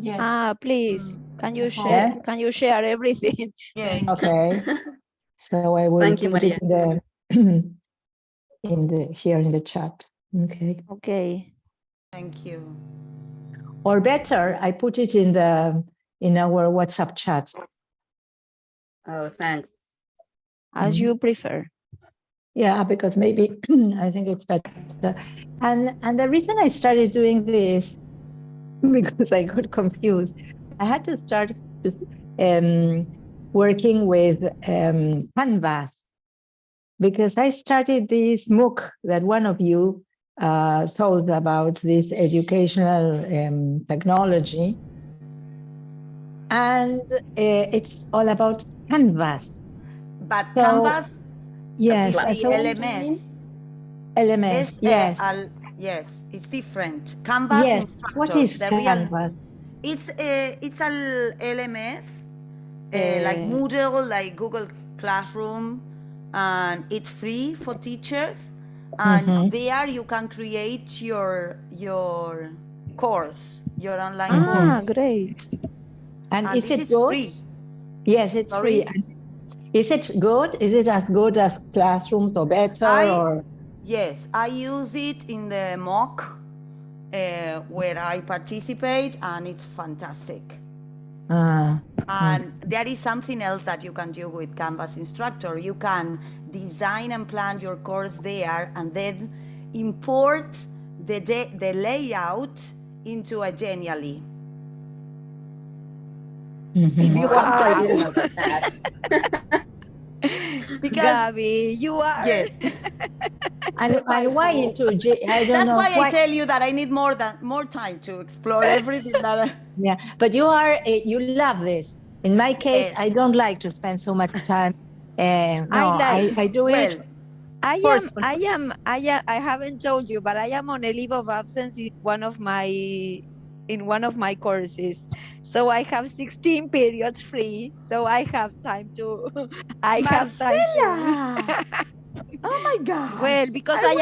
Yes. Please, can you share? Yeah? Can you share everything? Yes. Okay. So I will put it here in the chat. Okay. Okay. Thank you. Or better, I put it in our WhatsApp chat. Oh, thanks. As you prefer. Yeah, because maybe I think it's better. And the reason I started doing this, because I got confused, I had to start working with Canvas, because I started this MOOC that one of you told about, this educational technology. And it's all about Canvas. But Canvas, yes, LMS. LMS, yes. Yes, it's different. Canvas Yes. instructor. What is the Canvas? It's a LMS like Moodle, like Google Classroom, and it's free for teachers. And there you can create your course, your online course. Great. And is this it is good? free. Yes, it's Sorry? free. And is it good? Is it as good as classrooms or better? Or Yes, I use it in the mock where I participate, and it's fantastic. And there is something else that you can do with Canvas Instructor. You can design and plan your course there, and then import the layout into a Genially. If you have time. I didn't know about that. Gabi, you are. Yes. and why into I don't That's know why I tell you that I need more time to explore everything that Yeah, but you love this. In my case, I don't like to spend so much time. I do it. I haven't told you, but I am on a leave of absence in one of my courses. So I have 16 periods free. So I have time to Marcela! Oh my God. Well, because I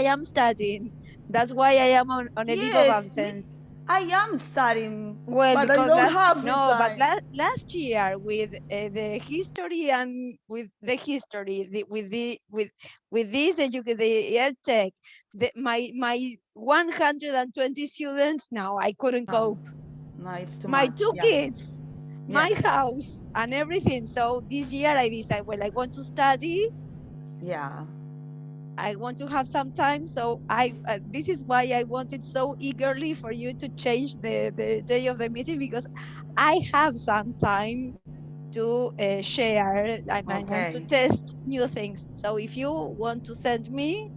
am studying. That's why I am on a leave of absence. I am studying. Well, but because I don't have the but time. last year with the history and with the history with this the EdTech, my 120 students, now I couldn't cope. No, it's too my much. 2 kids, my house and everything. So this year I decided, well, I want to study. Yeah. I want to have some time, so this is why I wanted so eagerly for you to change the day of the meeting, because I have some time to share and I want to test new things. So if you want to send me,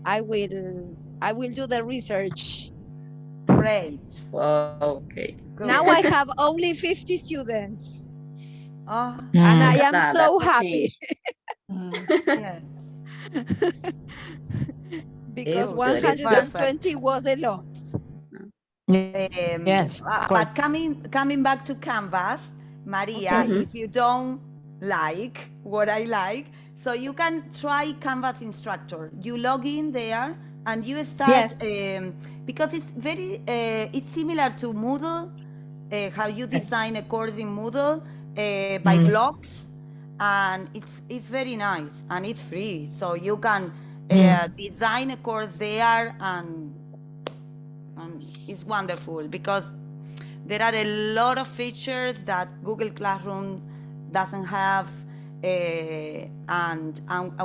I will do the research. Great. Wow, okay. Now I have only 50 students. And I am so happy. Yes. Because 120 was a lot. Yes. But coming back to Canvas, Maria, if you don't like what I like, so you can try Canvas Instructor. You log in there and you start, because it's it's similar to Moodle, how you design a course in Moodle by blocks, and it's very nice and it's free. So you can design a course there, and it's wonderful because there are a lot of features that Google Classroom doesn't have, and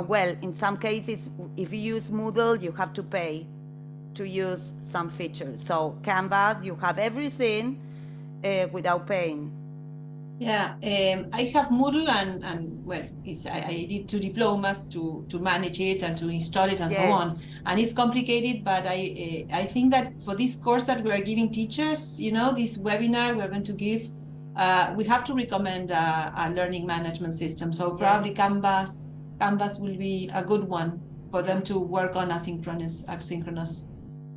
well, in some cases, if you use Moodle, you have to pay to use some features. So Canvas, you have everything without paying. Yeah, I have Moodle and well, I did 2 diplomas to manage it and to install it and so on, and it's complicated. But I think that for this course that we are giving teachers, this webinar we're going to give, we have to recommend a learning management system. So probably Canvas will be a good one for them to work on asynchronous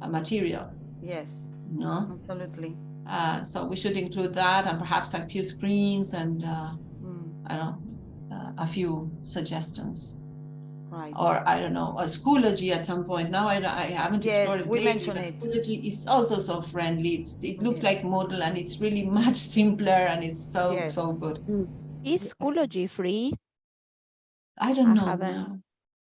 material. Yes. No, absolutely. So we should include that, and perhaps a few screens and I don't know, a few suggestions. Right. Or I don't know, a Schoology at some point. Now I haven't explored it. We mentioned it. Schoology is also so friendly. It looks like Moodle, and it's really much simpler, and it's so good. Is Schoology free? I don't know now.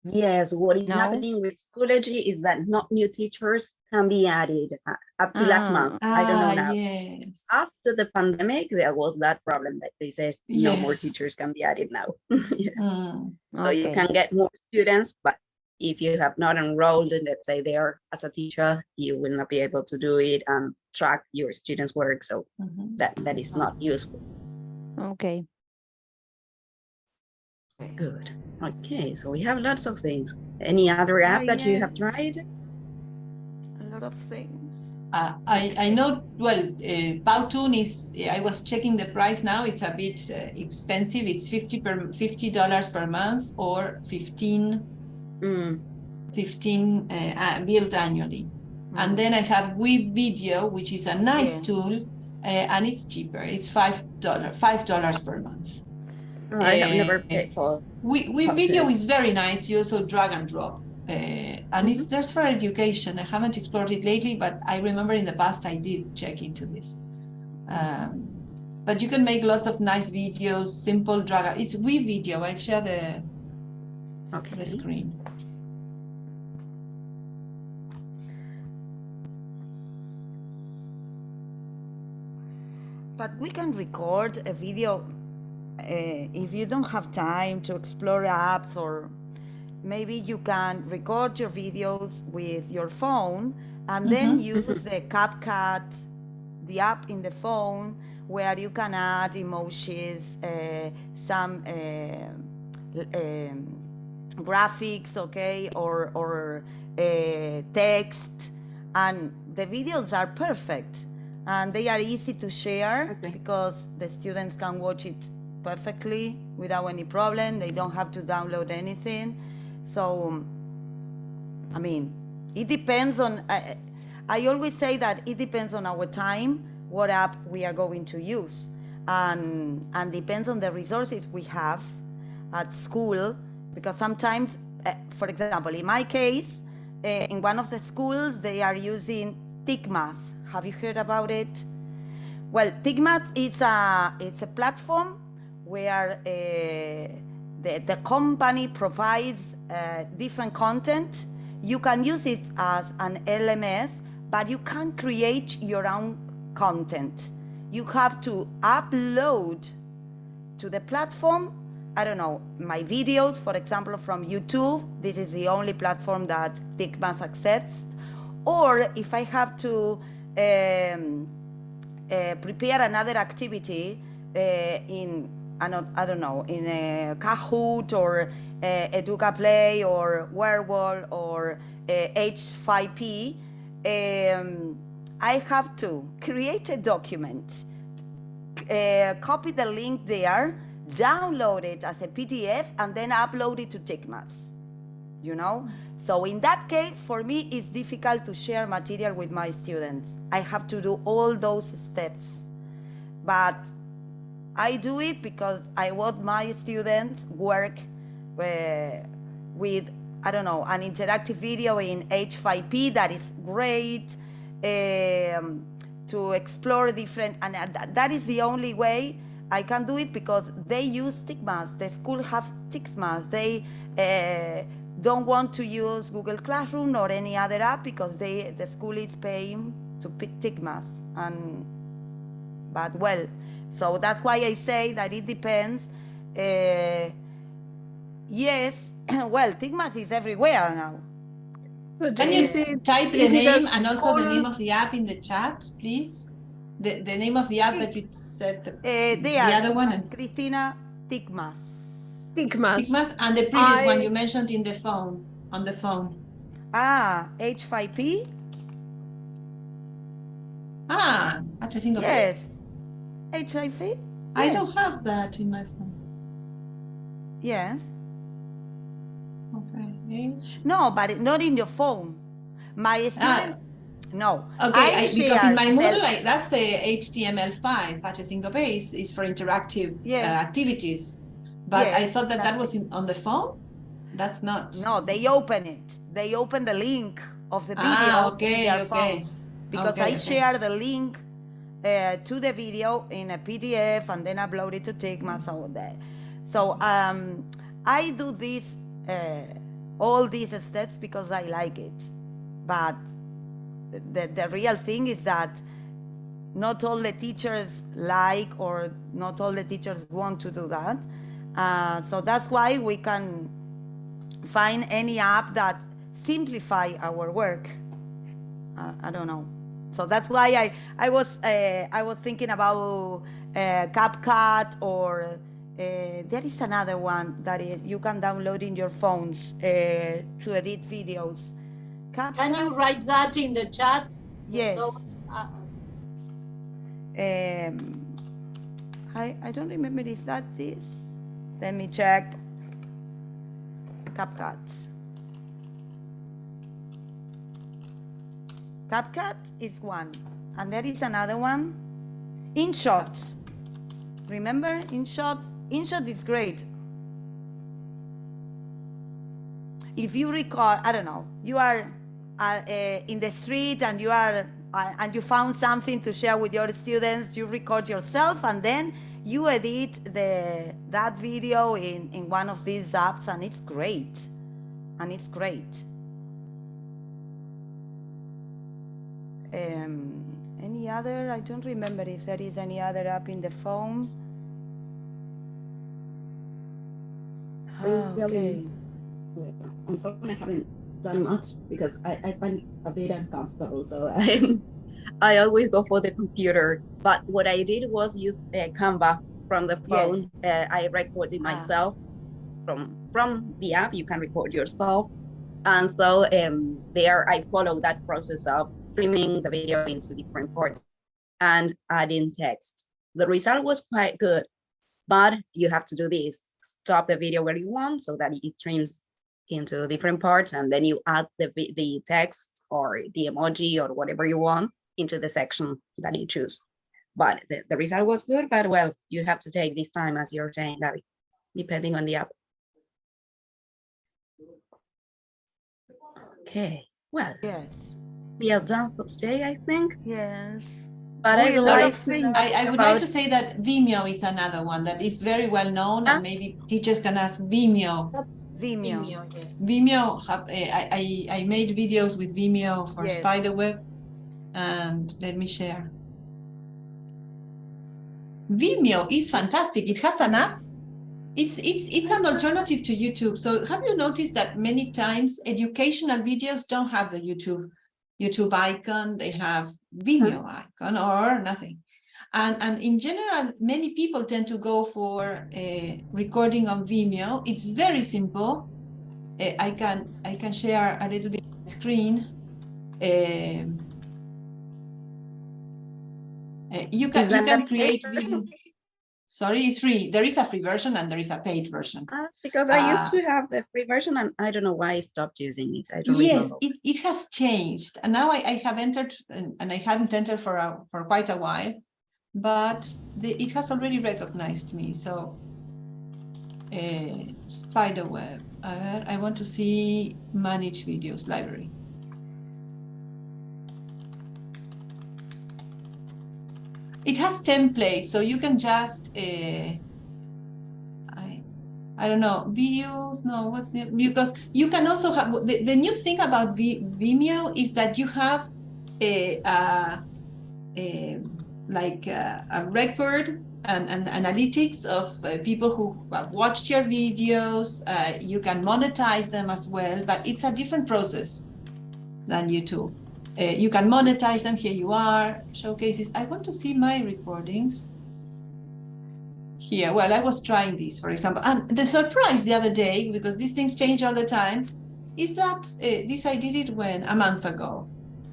Yes, what is happening with Schoology is that not new teachers can be added up to last month. I don't know now. Yes. After the pandemic, there was that problem that they said no more teachers can be added now. Yes. So you can get more students, but if you have not enrolled, let's say there as a teacher, you will not be able to do it and track your students' work. So that is not useful. Okay. Good. Okay, so we have lots of things. Any other app that you have tried? A lot of things. I know, well, Powtoon is, I was checking the price now, it's a bit expensive. It's $50 per month or 15 15 built annually. And then I have Video, which is a nice tool, and it's cheaper. It's $5 per month. Oh, I have never paid for. Video is very nice. You also drag and drop, and there's for education. I haven't explored it lately, but I remember in the past I did check into this. But you can make lots of nice videos, simple drag. It's Video. I'll share the screen. But we can record a video if you don't have time to explore apps, or maybe you can record your videos with your phone and then use the CapCut, the app in the phone, where you can add emojis, some graphics, okay, or text, and the videos are perfect. And they are easy to share because the students can watch it perfectly without any problem. They don't have to download anything. So, I mean, it depends on, I always say that it depends on our time, what app we are going to use, and depends on the resources we have at school, because sometimes, for example, in my case, in one of the schools, they are using EdTEchSig. Have you heard about it? Well, EdTEchSig it's a platform where the company provides different content. You can use it as an LMS, but you can create your own content. You have to upload to the platform, I don't know, my videos, for example, from YouTube. This is the only platform that EdTEchSig accepts. Or if I have to prepare another activity in, I don't know, in a Kahoot or Educa Play or Werewolf or H5P, I have to create a document, copy the link there, download it as a PDF, and then upload it to EdTEchSig, you know? So in that case, for me, it's difficult to share material with my students. I have to do all those steps. But I do it because I want my students work with, I don't know, an interactive video in H5P that is great, to explore different, and that is the only way I can do it, because they use EdTEchSig. The school have EdTEchSig. They don't want to use Google Classroom or any other app because the school is paying to pick EdTEchSig. But well, so that's why I say that it depends. Yes, well, EdTEchSig is everywhere now. But Can you type the name and also the name of the app in the chat, please? The name of the app that you said, the other one? Cristina, EdTEchSig. EdTEchSig, and the previous one you mentioned in the phone, on the phone. Ah, H5P? Ah, EdTEchSig. Yes. H5P? I don't have that in my phone. Yes. Okay. No, but not in your phone. My students, no. Okay, because in my Moodle, that's a HTML5. EdTEchSig is for interactive activities. But I thought that was on the phone. That's not. No, they open it. They open the link of the video in their phones. Because I share the link to the video in a PDF and then upload it to EdTEchSig. So I do this, all these steps because I like it. But the real thing is that not all the teachers like, or not all the teachers want to do that. So that's why we can find any app that simplify our work. I don't know. So that's why I was thinking about CapCut, or there is another one that you can download in your phones to edit videos. CapCut. Can you write that in the chat? Yes. I don't remember if that is. Let me check. CapCut. CapCut is one. And there is another one. InShot. Remember InShot? InShot is great. If you record, I don't know, you are in the street and you are and you found something to share with your students, you record yourself and then you edit that video in one of these apps, and it's great. And it's great. Any other? I don't remember if there is any other app in the phone. Okay. Unfortunately, I haven't done much because I find it a bit uncomfortable. So I always go for the computer. But what I did was use Canva from the phone. Yes. I recorded myself from the app. You can record yourself. And so there I follow that process of streaming the video into different parts and adding text. The result was quite good, but you have to do this. Stop the video where you want so that it streams into different parts, and then you add the text or the emoji or whatever you want into the section that you choose. But the result was good, but well, you have to take this time, as you're saying, Gabby, depending on the app. Okay, well, yes, we are done for today, I think. Yes. But I would like to say that Vimeo is another one that is very well known, and maybe teachers can ask Vimeo. Vimeo, yes. Vimeo, I made videos with Vimeo for Spiderweb, and let me share. Vimeo is fantastic. It has an app. It's an alternative to YouTube. So have you noticed that many times educational videos don't have the YouTube icon? They have Vimeo icon or nothing. And in general, many people tend to go for recording on Vimeo. It's very simple. I can share a little bit of the screen. You can create video. Sorry, it's free. There is a free version and there is a paid version. Because I used to have the free version and I don't know why I stopped using it. I don't remember. It has changed. And now I have entered, and I hadn't entered for quite a while, but it has already recognized me. So Spiderweb, I want to see manage videos library. It has templates, so you can just, I don't know, videos, no, what's new? Because you can also have, the new thing about Vimeo is that you have like a record and analytics of people who have watched your videos. You can monetize them as well, but it's a different process than YouTube. You can monetize them. Here you are, showcases. I want to see my recordings. Here, well, I was trying this, for example. And the surprise the other day, because these things change all the time, is that this I did it a month ago,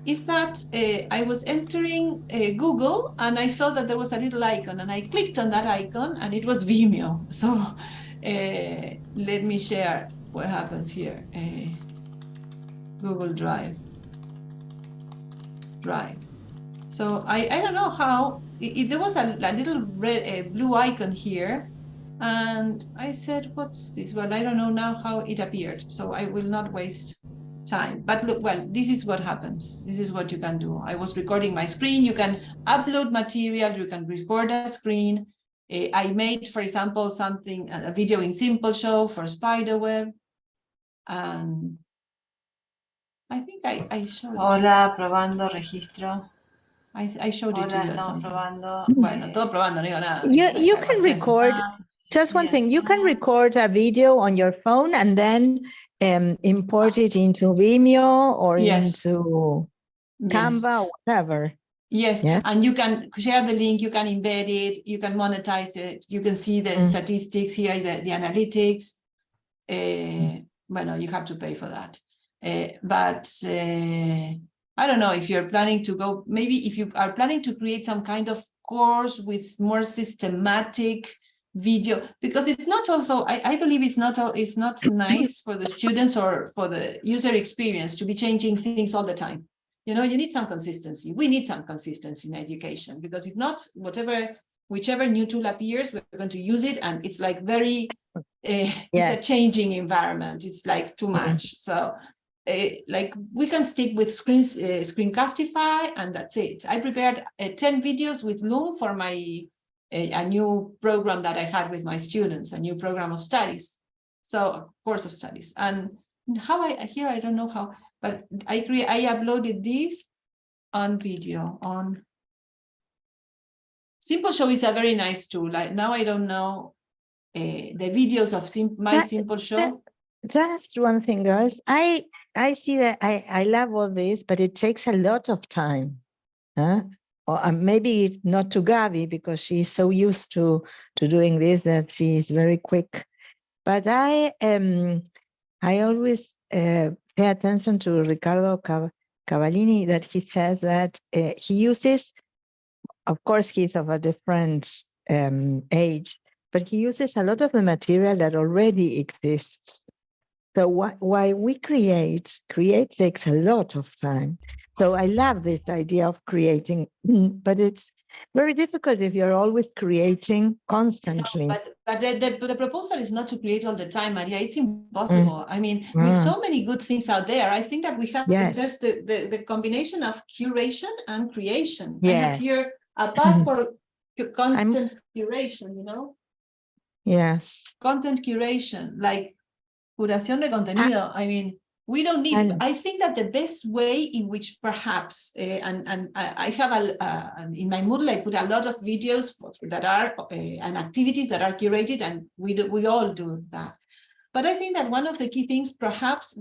is that I was entering Google and I saw that there was a little icon and I clicked on that icon and it was Vimeo. So let me share what happens here. Google Drive. So I don't know how there was a little red blue icon here, and I said, what's this? Well, I don't know now how it appeared, so I will not waste time. But look, well, this is what happens. This is what you can do. I was recording my screen. You can upload material. You can record a screen. I made, for example, a video in Simple Show for Spiderweb, and I think I showed. Hola, probando registro. I showed it to you. Estamos probando. Bueno, todo probando, no digo nada. You can record, just one thing, you can record a video on your phone and then import it into Vimeo or into Canva or whatever. Yes, and you can share the link, you can embed it, you can monetize it, you can see the statistics here, the analytics. Well, you have to pay for that. But I don't know if you're planning to go, maybe if you are planning to create some kind of course with more systematic video, because it's not also, I believe it's not nice for the students or for the user experience to be changing things all the time. you know, you need some consistency. We need some consistency in education, because if not, whichever new tool appears, we're going to use it, and it's like very, it's a changing environment. It's like too much. So like we can stick with Screencastify, and that's it. I prepared 10 videos with Loom for my a new program that I had with my students, a new program of studies. So course of studies. And how I don't know how, but I uploaded this on video on Simple Show. Is a very nice tool. Like now I don't know the videos of Simple Show. Just one thing, girls. I see that I love all this, but it takes a lot of time. Huh? Or maybe not to Gabi, because she's so used to doing this that she's very quick. But I always pay attention to Ricardo Cavallini, that he says that he uses, of course, he's of a different age, but he uses a lot of the material that already exists. So why we create takes a lot of time. So I love this idea of creating, but it's very difficult if you're always creating constantly. No, but the proposal is not to create all the time, Maria. It's impossible. I mean, with so many good things out there, I think that we have there's the combination of curation and creation. I have here a path for content curation, you know? Yes. Content curation, like curación de contenido. I mean, we don't need, I think that the best way in which perhaps, and I have in my Moodle, I put a lot of videos that are, and activities that are curated, and we all do that. But I think that one of the key things, perhaps,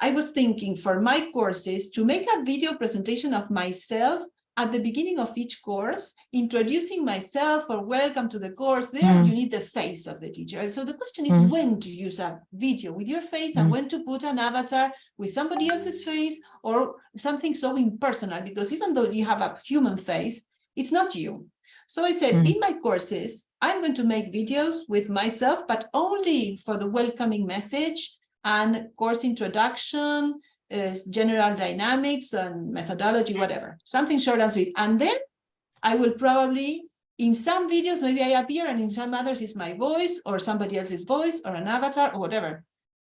I was thinking for my courses to make a video presentation of myself at the beginning of each course, introducing myself or welcome to the course. There you need the face of the teacher. So the question is when to use a video with your face and when to put an avatar with somebody else's face or something so impersonal, because even though you have a human face, it's not you. So I said, in my courses, I'm going to make videos with myself, but only for the welcoming message and course introduction, general dynamics and methodology, whatever, something short and sweet. And then I will probably, in some videos, maybe I appear, and in some others it's my voice or somebody else's voice or an avatar or whatever.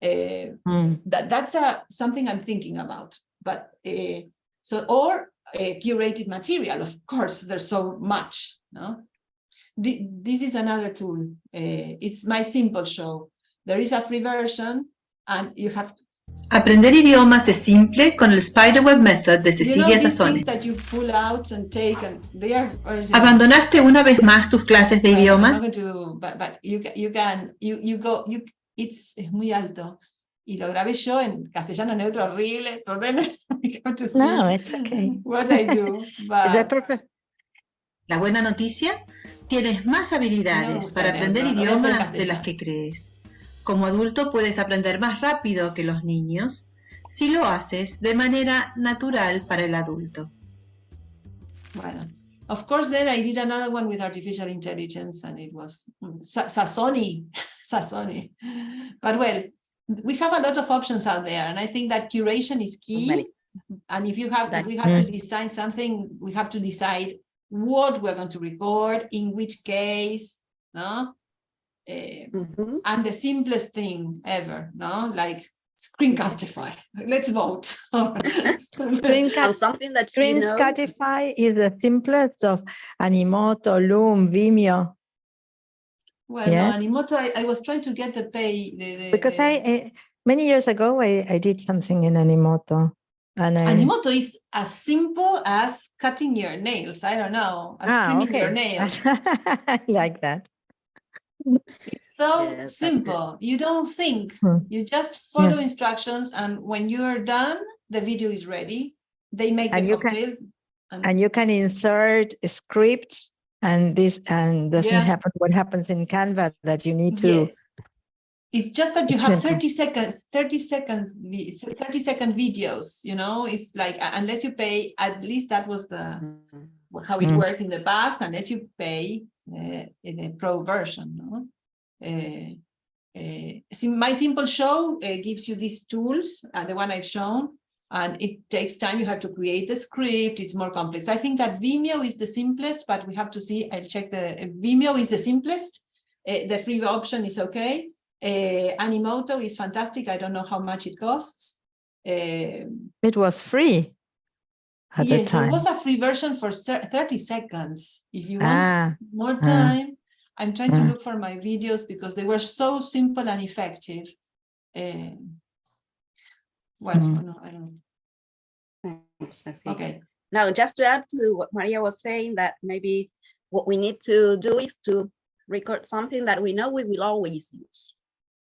That's something I'm thinking about. But or curated material, of course, there's so much. No, this is another tool. It's my Simple Show. There is a free version, and you have. Aprender idiomas es simple con el Spiderweb Method de Cecilia Sassone. ¿Abandonaste una vez más tus clases de idiomas? Es muy alto. Y lo grabé yo en castellano neutro horrible. So then no, it's okay. What I do, but... La buena noticia, tienes más habilidades para aprender idiomas de las que crees. Como adulto puedes aprender más rápido que los niños si lo haces de manera natural para el adulto. Bueno, of course then I did another one with artificial intelligence and it was Sassone. But well, we have a lot of options out there and I think that curation is key. And if we have to design something, we have to decide what we're going to record, in which case, no? And the simplest thing ever, no, like Screencastify. Let's vote. Something that Screencastify is the simplest of Animoto, Loom, Vimeo. Well, no, Animoto, I was trying to get the pay. Because many years ago I did something in Animoto. And Animoto is as simple as cutting your nails. I don't know, as trimming your nails. I like that. It's so simple. You don't think, you just follow instructions, and when you're done, the video is ready. They make the cocktail. And you can insert scripts, and doesn't happen what happens in Canva, that you need to. Yes. It's just that you have 30 second videos, you know, it's like, unless you pay, at least that was how it worked in the past, unless you pay in the pro version, no? My Simple Show gives you these tools, the one I've shown, And it takes time. You have to create the script. It's more complex. I think that Vimeo is the simplest, but we have to see. I'll check Vimeo is the simplest. The free option is okay. Animoto is fantastic. I don't know how much it costs. It was free at the Yes, time. there was a free version for 30 seconds. If you want more time, I'm trying to look for my videos because they were so simple and effective. Well, no, I don't know. Okay. Now, just to add to what Maria was saying, that maybe what we need to do is to record something that we know we will always use.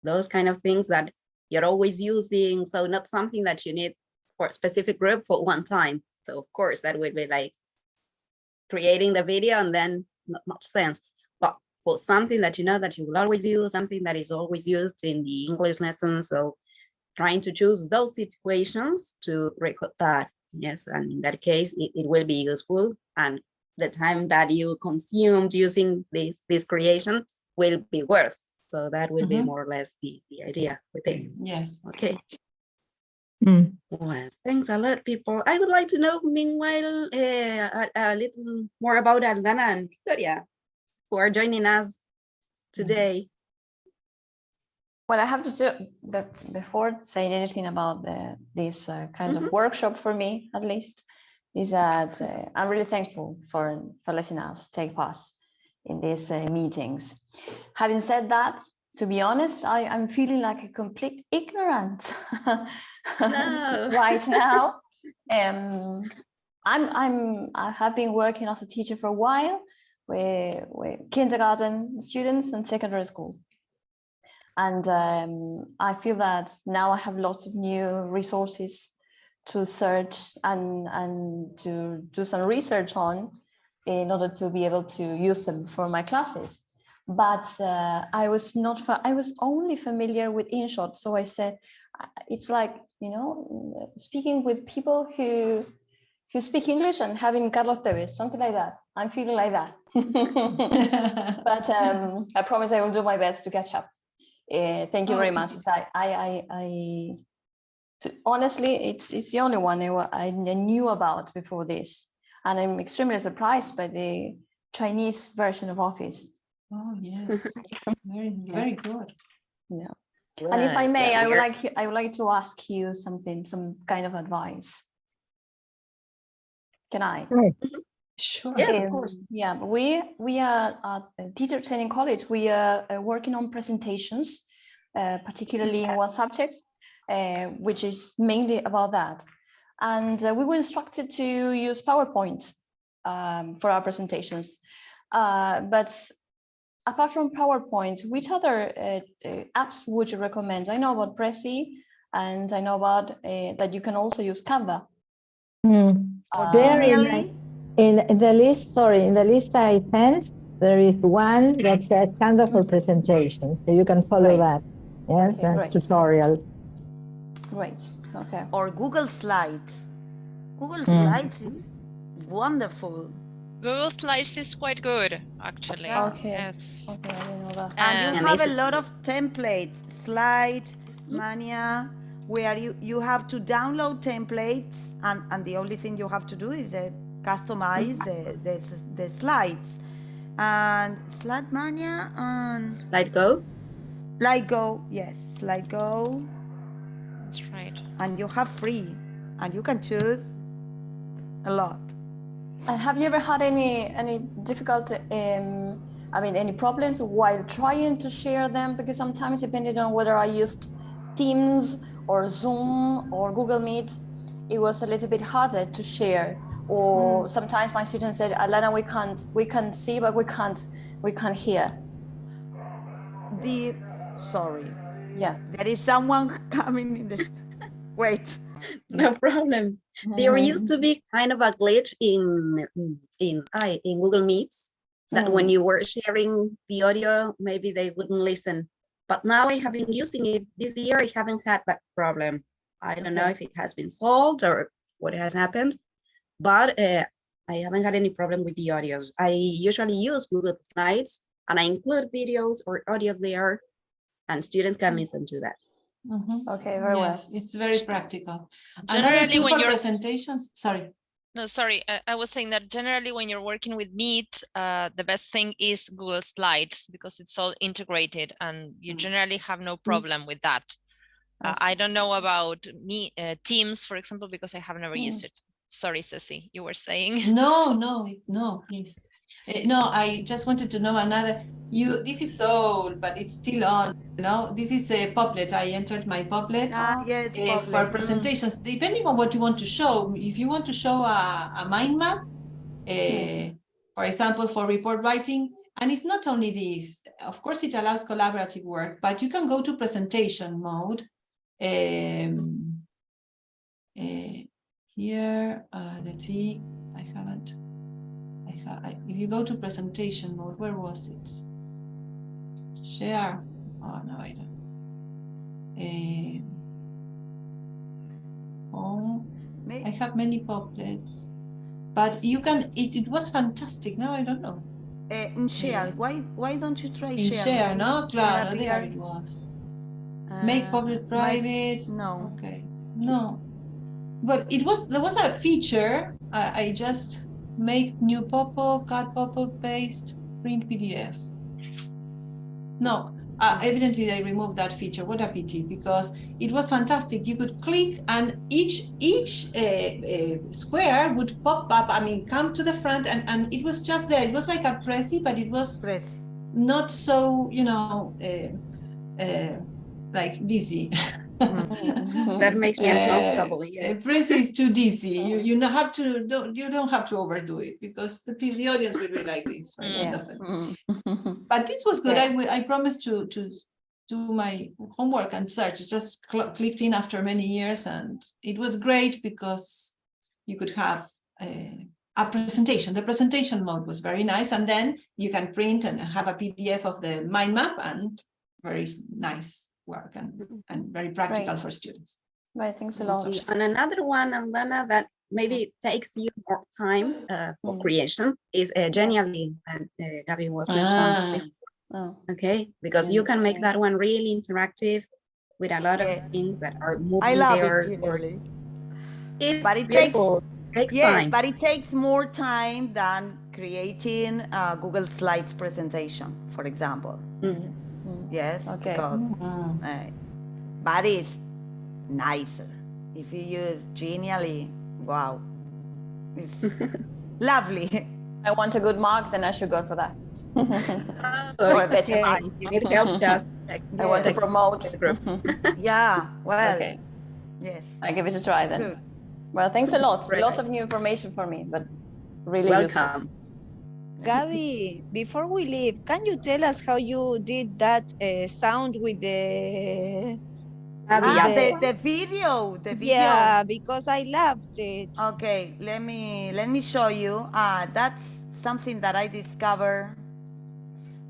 Those kind of things that you're always using. So not something that you need for a specific group for one time. So of course that would be like creating the video and then not much sense. But for something that you know that you will always use, something that is always used in the English lesson. So trying to choose those situations to record that. Yes, and in that case, it will be useful. And the time that you consumed using this creation will be worth. So that will be more or less the idea with this. Yes. Okay. Well, thanks a lot, people. I would like to know, meanwhile, a little more about Aldana and Victoria, who are joining us today. Well, I have to do, before saying anything about this kind of workshop for me, at least, is that I'm really thankful for letting us take part in these meetings. Having said that, to be honest, I'm feeling like a complete ignorant right now. I have been working as a teacher for a while with kindergarten students and secondary school. And I feel that now I have lots of new resources to search and to do some research on in order to be able to use them for my classes. But I was only familiar with InShot. So I said, it's like, you know, speaking with people who speak English and having Carlos Tevez, something like that. I'm feeling like that. But I promise I will do my best to catch up. Thank you very much. Honestly, it's the only one I knew about before this, and I'm extremely surprised by the Chinese version of Office. Oh yes, very good. Yeah, and if I may, I would like to ask you something, some kind of advice. Can I? Sure. Yes, of course. Yeah, we are at Teacher Training College. We are working on presentations, particularly in one subject, which is mainly about that. And we were instructed to use PowerPoint for our presentations. But apart from PowerPoint, which other apps would you recommend? I know about Prezi, and I know about that you can also use Canva. In the list, in the list I sent, there is one that says Canva for presentations, so you can follow that. Yes, okay, tutorial. Great. Okay. Or Google Slides. Google Slides is wonderful. Google Slides is quite good, actually. Okay. Yes. Okay, I didn't know that. And you have a lot of templates, Slide Mania, where you have to download templates, and the only thing you have to do is customize the slides. And Slide Mania and SlideGo, yes, SlideGo. That's right. And you have free, and you can choose a lot. And have you ever had any difficulty, any problems while trying to share them? Because sometimes, depending on whether I used Teams or Zoom or Google Meet, it was a little bit harder to share. Or sometimes my students said, Alana, we can see, but we can't hear. Sorry. Yeah. There is someone coming in this. Wait. No problem. There used to be kind of a glitch in Google Meets that when you were sharing the audio, maybe they wouldn't listen. But now I have been using it this year. I haven't had that problem. I don't know if it has been solved or what has happened, but I haven't had any problem with the audios. I usually use Google Slides and I include videos or audios there, and students can listen to that. Okay, very well. It's very practical. Another Generally, tool when for you're presentations. Sorry. No, sorry. I was saying that generally when you're working with Meet, the best thing is Google Slides because it's all integrated and you generally have no problem with that. I don't know about Teams, for example, because I have never used it. Sorry, Ceci, you were saying. No, please. No, I just wanted to know another. This is old, but it's still on. This is a Popplet. I entered my Popplet Yes, for presentations. Depending on what you want to show, if you want to show a mind map, for example, for report writing, and it's not only this. Of course, it allows collaborative work, but you can go to presentation mode. Here, let's see. I haven't. If you go to presentation mode, where was it? Share. Oh no, I don't. I have many Poplets, but you can. It was fantastic. No, I don't know. In share, why don't you try in share? share? No, claro, there it was. Make Popplet private. No. Okay. No. But there was a feature. I just make new Popple, cut Popple, paste, print PDF. No, evidently they removed that feature. What a pity, because it was fantastic. You could click and each square would pop up, come to the front, and it was just there. It was like a Prezi, but it was not so, like dizzy. That makes me uncomfortable. Yeah. Prezi is too dizzy. You don't have to overdo it because the audience will be like this, right? But this was good. I promised to do my homework and search. It just clicked in after many years, and it was great because you could have a presentation. The presentation mode was very nice, and then you can print and have a PDF of the mind map, and very nice work and very practical for students. Right, thanks a lot. And another one, Aldana, that maybe takes you more time for creation is Genially, that Gabby was mentioning before. Okay, because you can make that one really interactive with a lot of things that are moving I love there. it, Genially. But it takes time. But it takes more time than creating a Google Slides presentation, for example. Yes, because but it's nicer if you use Genially. Wow, it's lovely. I want a good mark, then I should go for that. Or a better mark. You need help, just text. I want to promote. Yeah, well, yes. I give it a try then. Good. Well, thanks a lot. Lots of new information for me, but really welcome. Gabby, before we leave, can you tell us how you did that sound with the the video? Yeah, because I loved it. Okay, let me show you. That's something that I discovered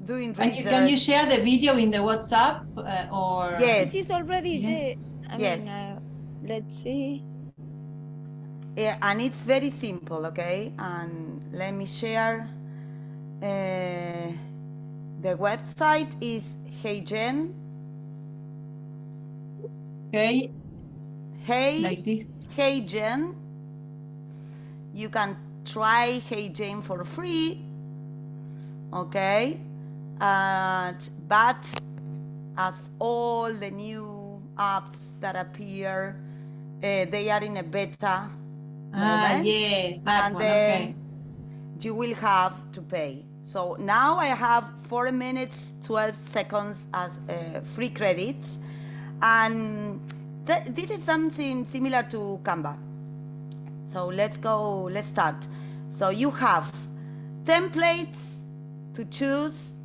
doing research. Can you share the video in the WhatsApp or? Yes, it is already there. I mean, let's see. Yeah, and it's very simple. Okay, and let me share. The website is HeyGen. HeyGen. You can try HeyGen for free. Okay, but as all the new apps that appear, they are in a beta moment. Yes, that and one. Okay. You will have to pay. So now I have 4 minutes 12 seconds as free credits, and this is something similar to Canva. So let's start. So you have templates to choose.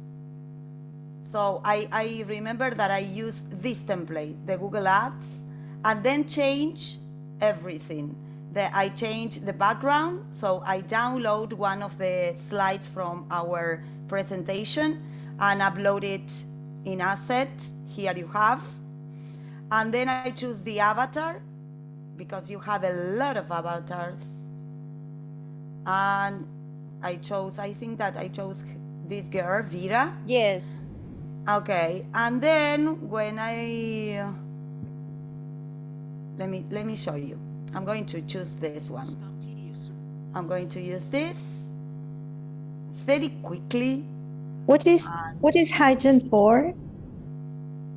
So I remember that I used this template, the Google Ads, and then change everything. I changed the background, so I download one of the slides from our presentation and upload it in asset. Here you have. And then I choose the avatar, because you have a lot of avatars. And I think that I chose this girl, Vera. Yes. Okay, and then when I let me show you. I'm going to choose this one. I'm going to use this very quickly. What is Hygen for?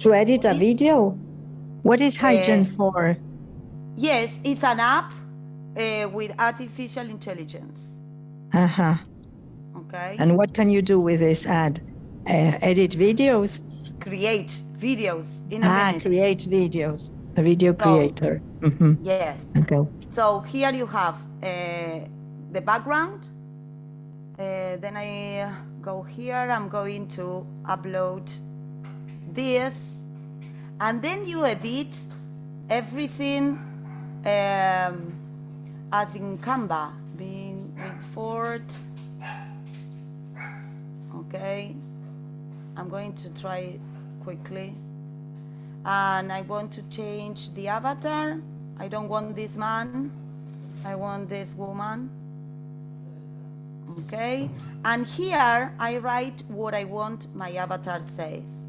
To edit a video? What is Hygen for? Yes, it's an app with artificial intelligence. Uh-huh. Okay. And what can you do with this ad? Edit videos? Create videos in a minute. Create videos. A video creator. Yes. Okay. So here you have the background. Then I go here. I'm going to upload this. And then you edit everything as in Canva, being forward. Okay, I'm going to try quickly. And I want to change the avatar. I don't want this man. I want this woman. Okay, and here I write what I want my avatar says.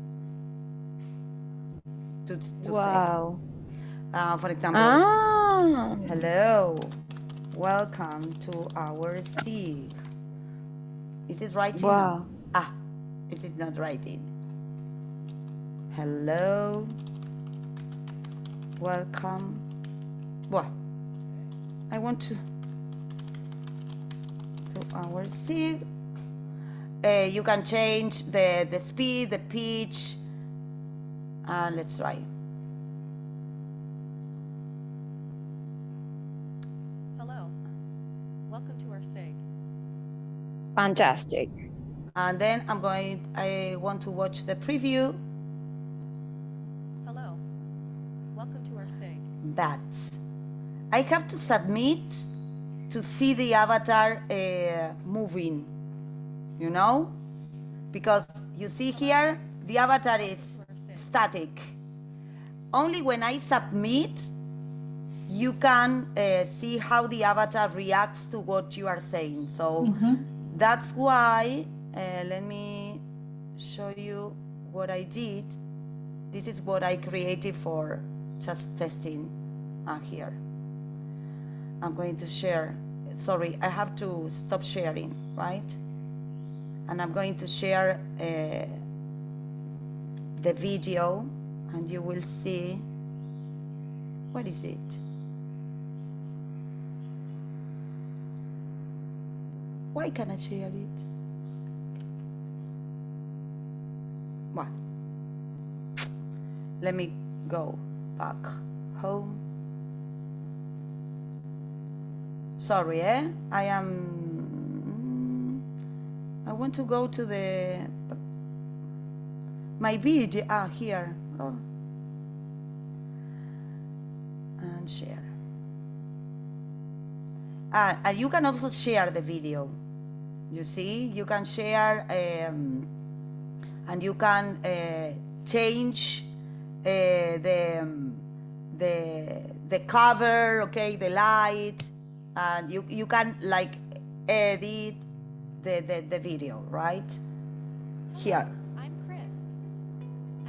To wow. Say. For example, hello, welcome to our SIG. Is it writing? Wow. It is not writing. Hello, welcome. Well, I want to our SIG. You can change the speed, the pitch. Let's try. Hello, welcome to our SIG. Fantastic. And then I want to watch the preview. Hello, welcome to our SIG. That I have to submit to see the avatar moving, you know, because you see here the avatar is static. Only when I submit, you can see how the avatar reacts to what you are saying. So that's why, let me show you what I did. This is what I created for just testing here. I'm going to share. Sorry, I have to stop sharing, right? And I'm going to share the video, and you will see. What is it? Why can't I share it? Well, let me go back home. Sorry, I want to go to my video. Here. Oh. And share. And you can also share the video. You see, you can share and you can change the cover, okay, the light, and you can like edit the video right here. I'm Chris.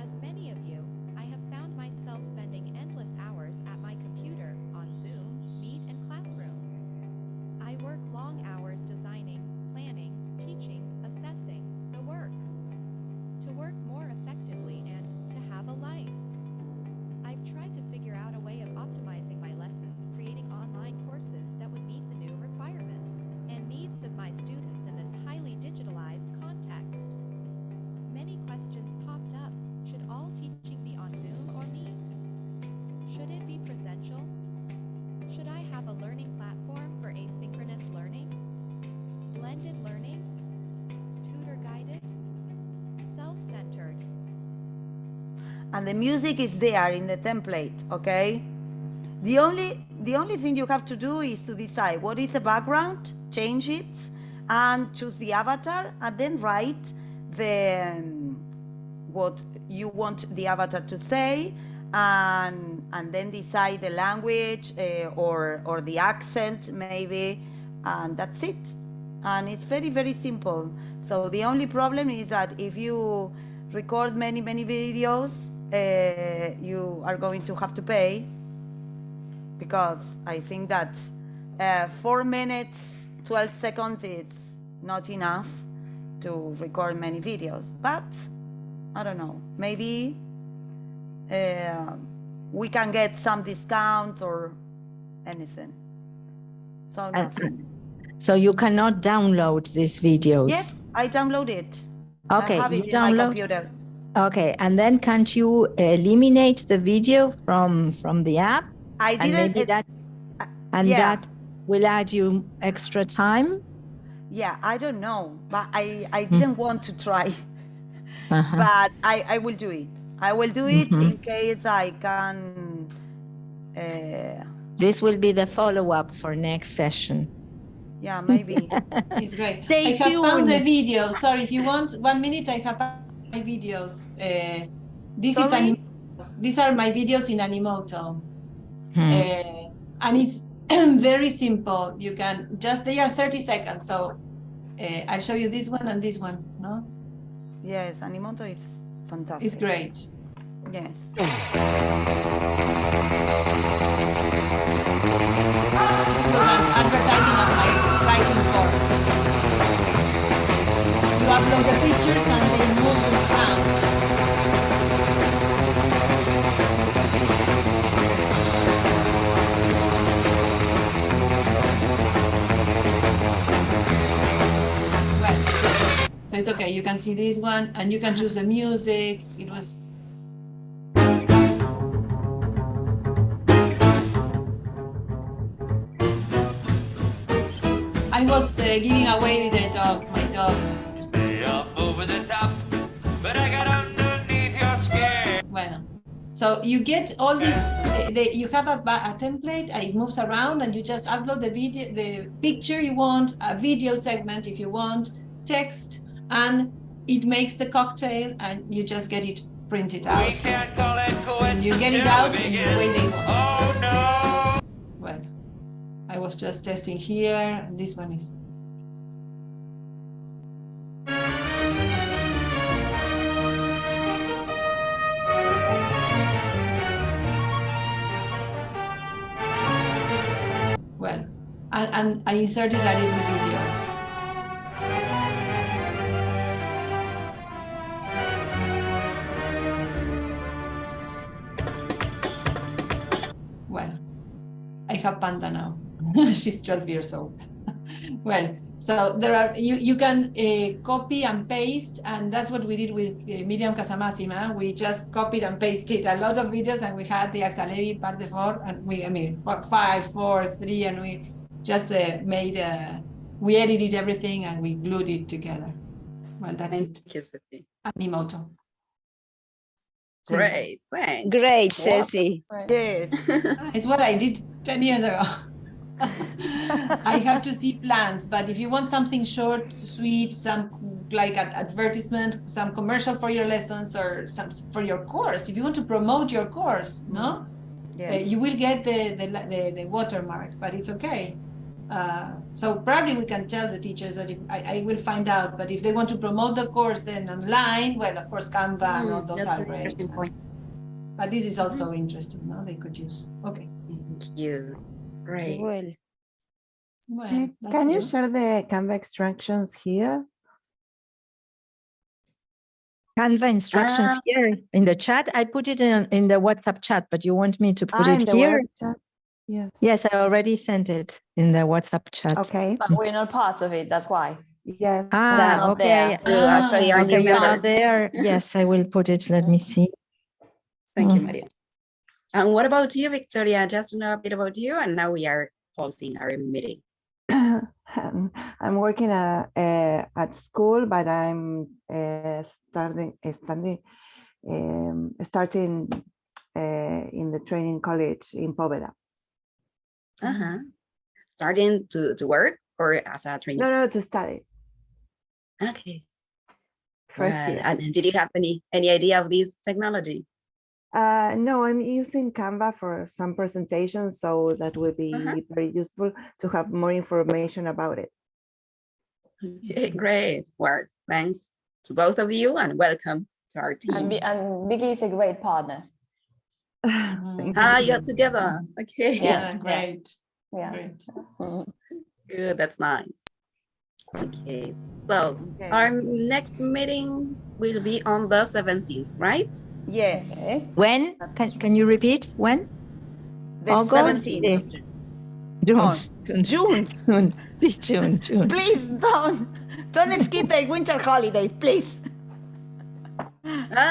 As many of you, I have found myself spending endless hours at my computer on Zoom, Meet, and Classroom. I work long hours designing, planning, teaching, assessing the work. To work more effectively and to have a life. I've tried to figure out a way of optimizing my lessons, creating online courses that would meet the new requirements and needs of my students in this highly digitalized context. Many questions popped up. Should all teaching be on Zoom or Meet? Should it be presential? Should I have a learning platform for asynchronous learning? Blended learning? Tutor guided? Self-centered? And the music is there in the template, okay? The only thing you have to do is to decide what is the background, change it, and choose the avatar, and then write what you want the avatar to say, and then decide the language or the accent maybe, and that's it. And it's very, very simple. So the only problem is that if you record many videos, you are going to have to pay. because I think that 4 minutes, 12 seconds is not enough to record many videos. But I don't know, maybe we can get some discount or anything. So nothing. So you cannot download these videos? Yes, I download it. Okay, I have it you in my download. computer. Okay, and then can't you eliminate the video from the app? I didn't. And maybe that, and yeah. that will add you extra time. Yeah, I don't know, but I didn't want to try. Uh-huh. But I will do it. I will do it in case I can. This will be the follow-up for next session. Yeah, maybe. It's great. Stay I have found the tuned. video. Sorry, if you want 1 minute, I have my videos. This Sorry? is these are my videos in Animoto. And it's very simple. You can just, they are 30 seconds. So I'll show you this one and this one, no? Yes, Animoto is fantastic. It's great. Yes. It was an advertising of my writing course. You upload the pictures and they move around. Well, so it's okay. You can see this one and you can choose the music. It was. I was giving away the dog, my dog. Stay up over the top, but I got underneath your skin. Well, so you get all these. You have a template. It moves around, and you just upload the video, the picture you want, a video segment if you want, text, and it makes the cocktail, and you just get it printed out. We can't call it quits And you get it until out we in the begin. way they want. Oh no! Well, I was just testing here. And this one is. Well, and I inserted that in the video. Well, I have Panda now. She's 12 years old. Well, so there are, you can copy and paste, and that's what we did with Miriam Casamassima. We just copied and pasted a lot of videos, and we had the Axaleri parte 4, and we, 5, 4, 3, and we just made, we edited everything and we glued it together. Well, that's it. Animoto. Great, thanks. Great, Ceci. Yes. It's what I did 10 years ago. I have to see plans, but if you want something short, sweet, some like an advertisement, some commercial for your lessons or some for your course, if you want to promote your course, no, you will get the watermark, but it's okay. So probably we can tell the teachers that if, I will find out, but if they want to promote the course then online, well, of course, Canva and all those are great. But this is also interesting, no? They could use. Okay. Thank you. Great. Well, can you share the Canva instructions here? Canva instructions here in the chat. I put it in the WhatsApp chat, but you want me to put it in the here? web chat? Yes. Yes, I already sent it in the WhatsApp chat. Okay. But we're not part of it, that's why. Yes. That's okay. Okay, you're not there. Yes, I will put it. Let me see. Thank you, Maria. And what about you, Victoria? Just to know a bit about you, and now we are hosting our meeting. I'm working at school, but I'm starting in the training college in Poveda. Starting to work or as a trainee? No, to study. Okay. First year. And did you have any idea of this technology? No, I'm using Canva for some presentations, so that will be very useful to have more information about it. Okay, great. Well, thanks to both of you and welcome to our team. And Vicky is a great partner. You're together. Okay. Yeah, great. Yeah. Great. Good, that's nice. Okay, so our next meeting will be on the 17th, right? Yes. Okay. When? Can you repeat? When? The August? 17th of June. Oh, June. June. Please don't skip the winter holiday, please.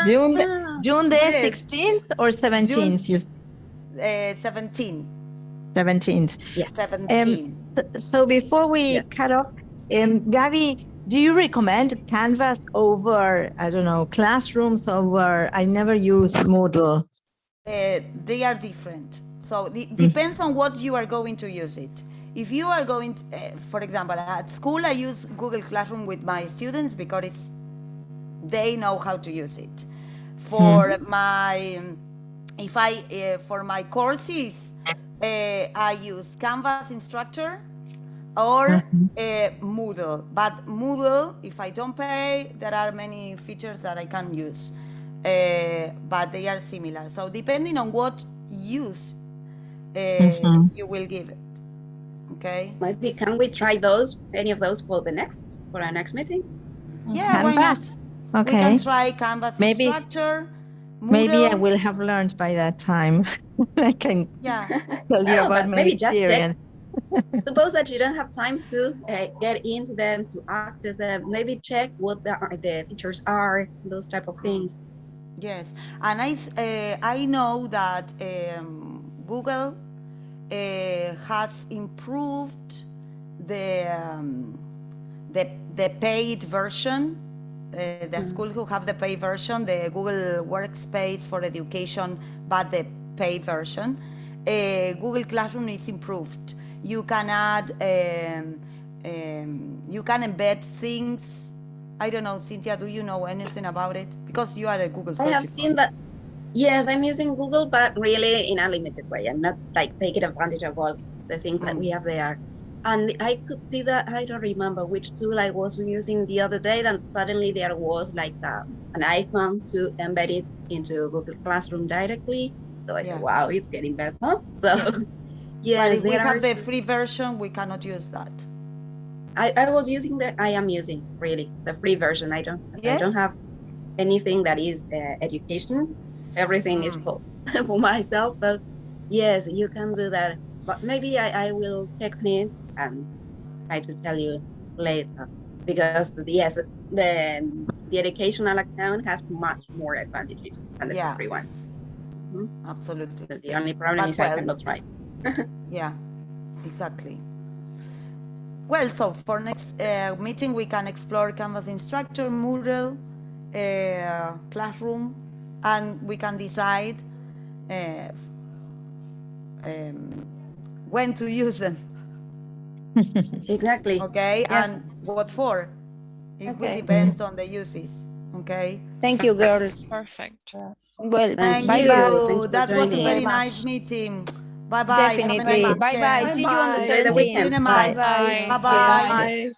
June the Yes. 16th or 17th? June, 17. 17th. Yes. 17. So before we cut off, Gabby, do you recommend Canvas over, I don't know, classrooms over, I never use Moodle? They are different. So it depends on what you are going to use it. If you are going to, for example, at school, I use Google Classroom with my students because they know how to use it. For my, for my courses, I use Canvas Instructor or Moodle. But Moodle, if I don't pay, there are many features that I can use, but they are similar. So depending on what use you will give it. Okay. Maybe can we try any of those for our next meeting? Yeah, why not? Okay. We can try Canvas Instructor. Moodle. Maybe I will have learned by that time. I can tell you about my experience. Suppose that you don't have time to get into them, to access them, maybe check what the features are, those type of things. Yes, and I know that Google has improved the paid version. The school who have the paid version, the Google Workspace for Education, but the paid version, Google Classroom is improved. You can add, you can embed things. I don't know, Cynthia, do you know anything about it? Because you are a Google I have seen that. Yes, I'm using Google, but really in a limited way. I'm not like taking advantage of all the things that we have there. And I could see that, I don't remember which tool I was using the other day, then suddenly there was like an icon to embed it into Google Classroom directly. So I said, wow, it's getting better. So but if we have the free version, we cannot use that. I was using I am using really the free version. I don't have anything that is education. Everything is for myself. So yes, you can do that. But maybe I will check on it and try to tell you later. Because yes, the educational account has much more advantages than the free one. Absolutely. But the only problem is I cannot try. Yeah, exactly. Well, so for next meeting, we can explore Canvas Instructor, Moodle, Classroom, and we can decide when to use them. Exactly. Okay, and what for? It will depend on the uses. Okay. Thank you, girls. Perfect. Well, thank bye you. bye. That was a very nice meeting. Bye bye. Definitely. Bye bye. See you on the 17th. Enjoy the weekend. Bye bye. bye. Bye.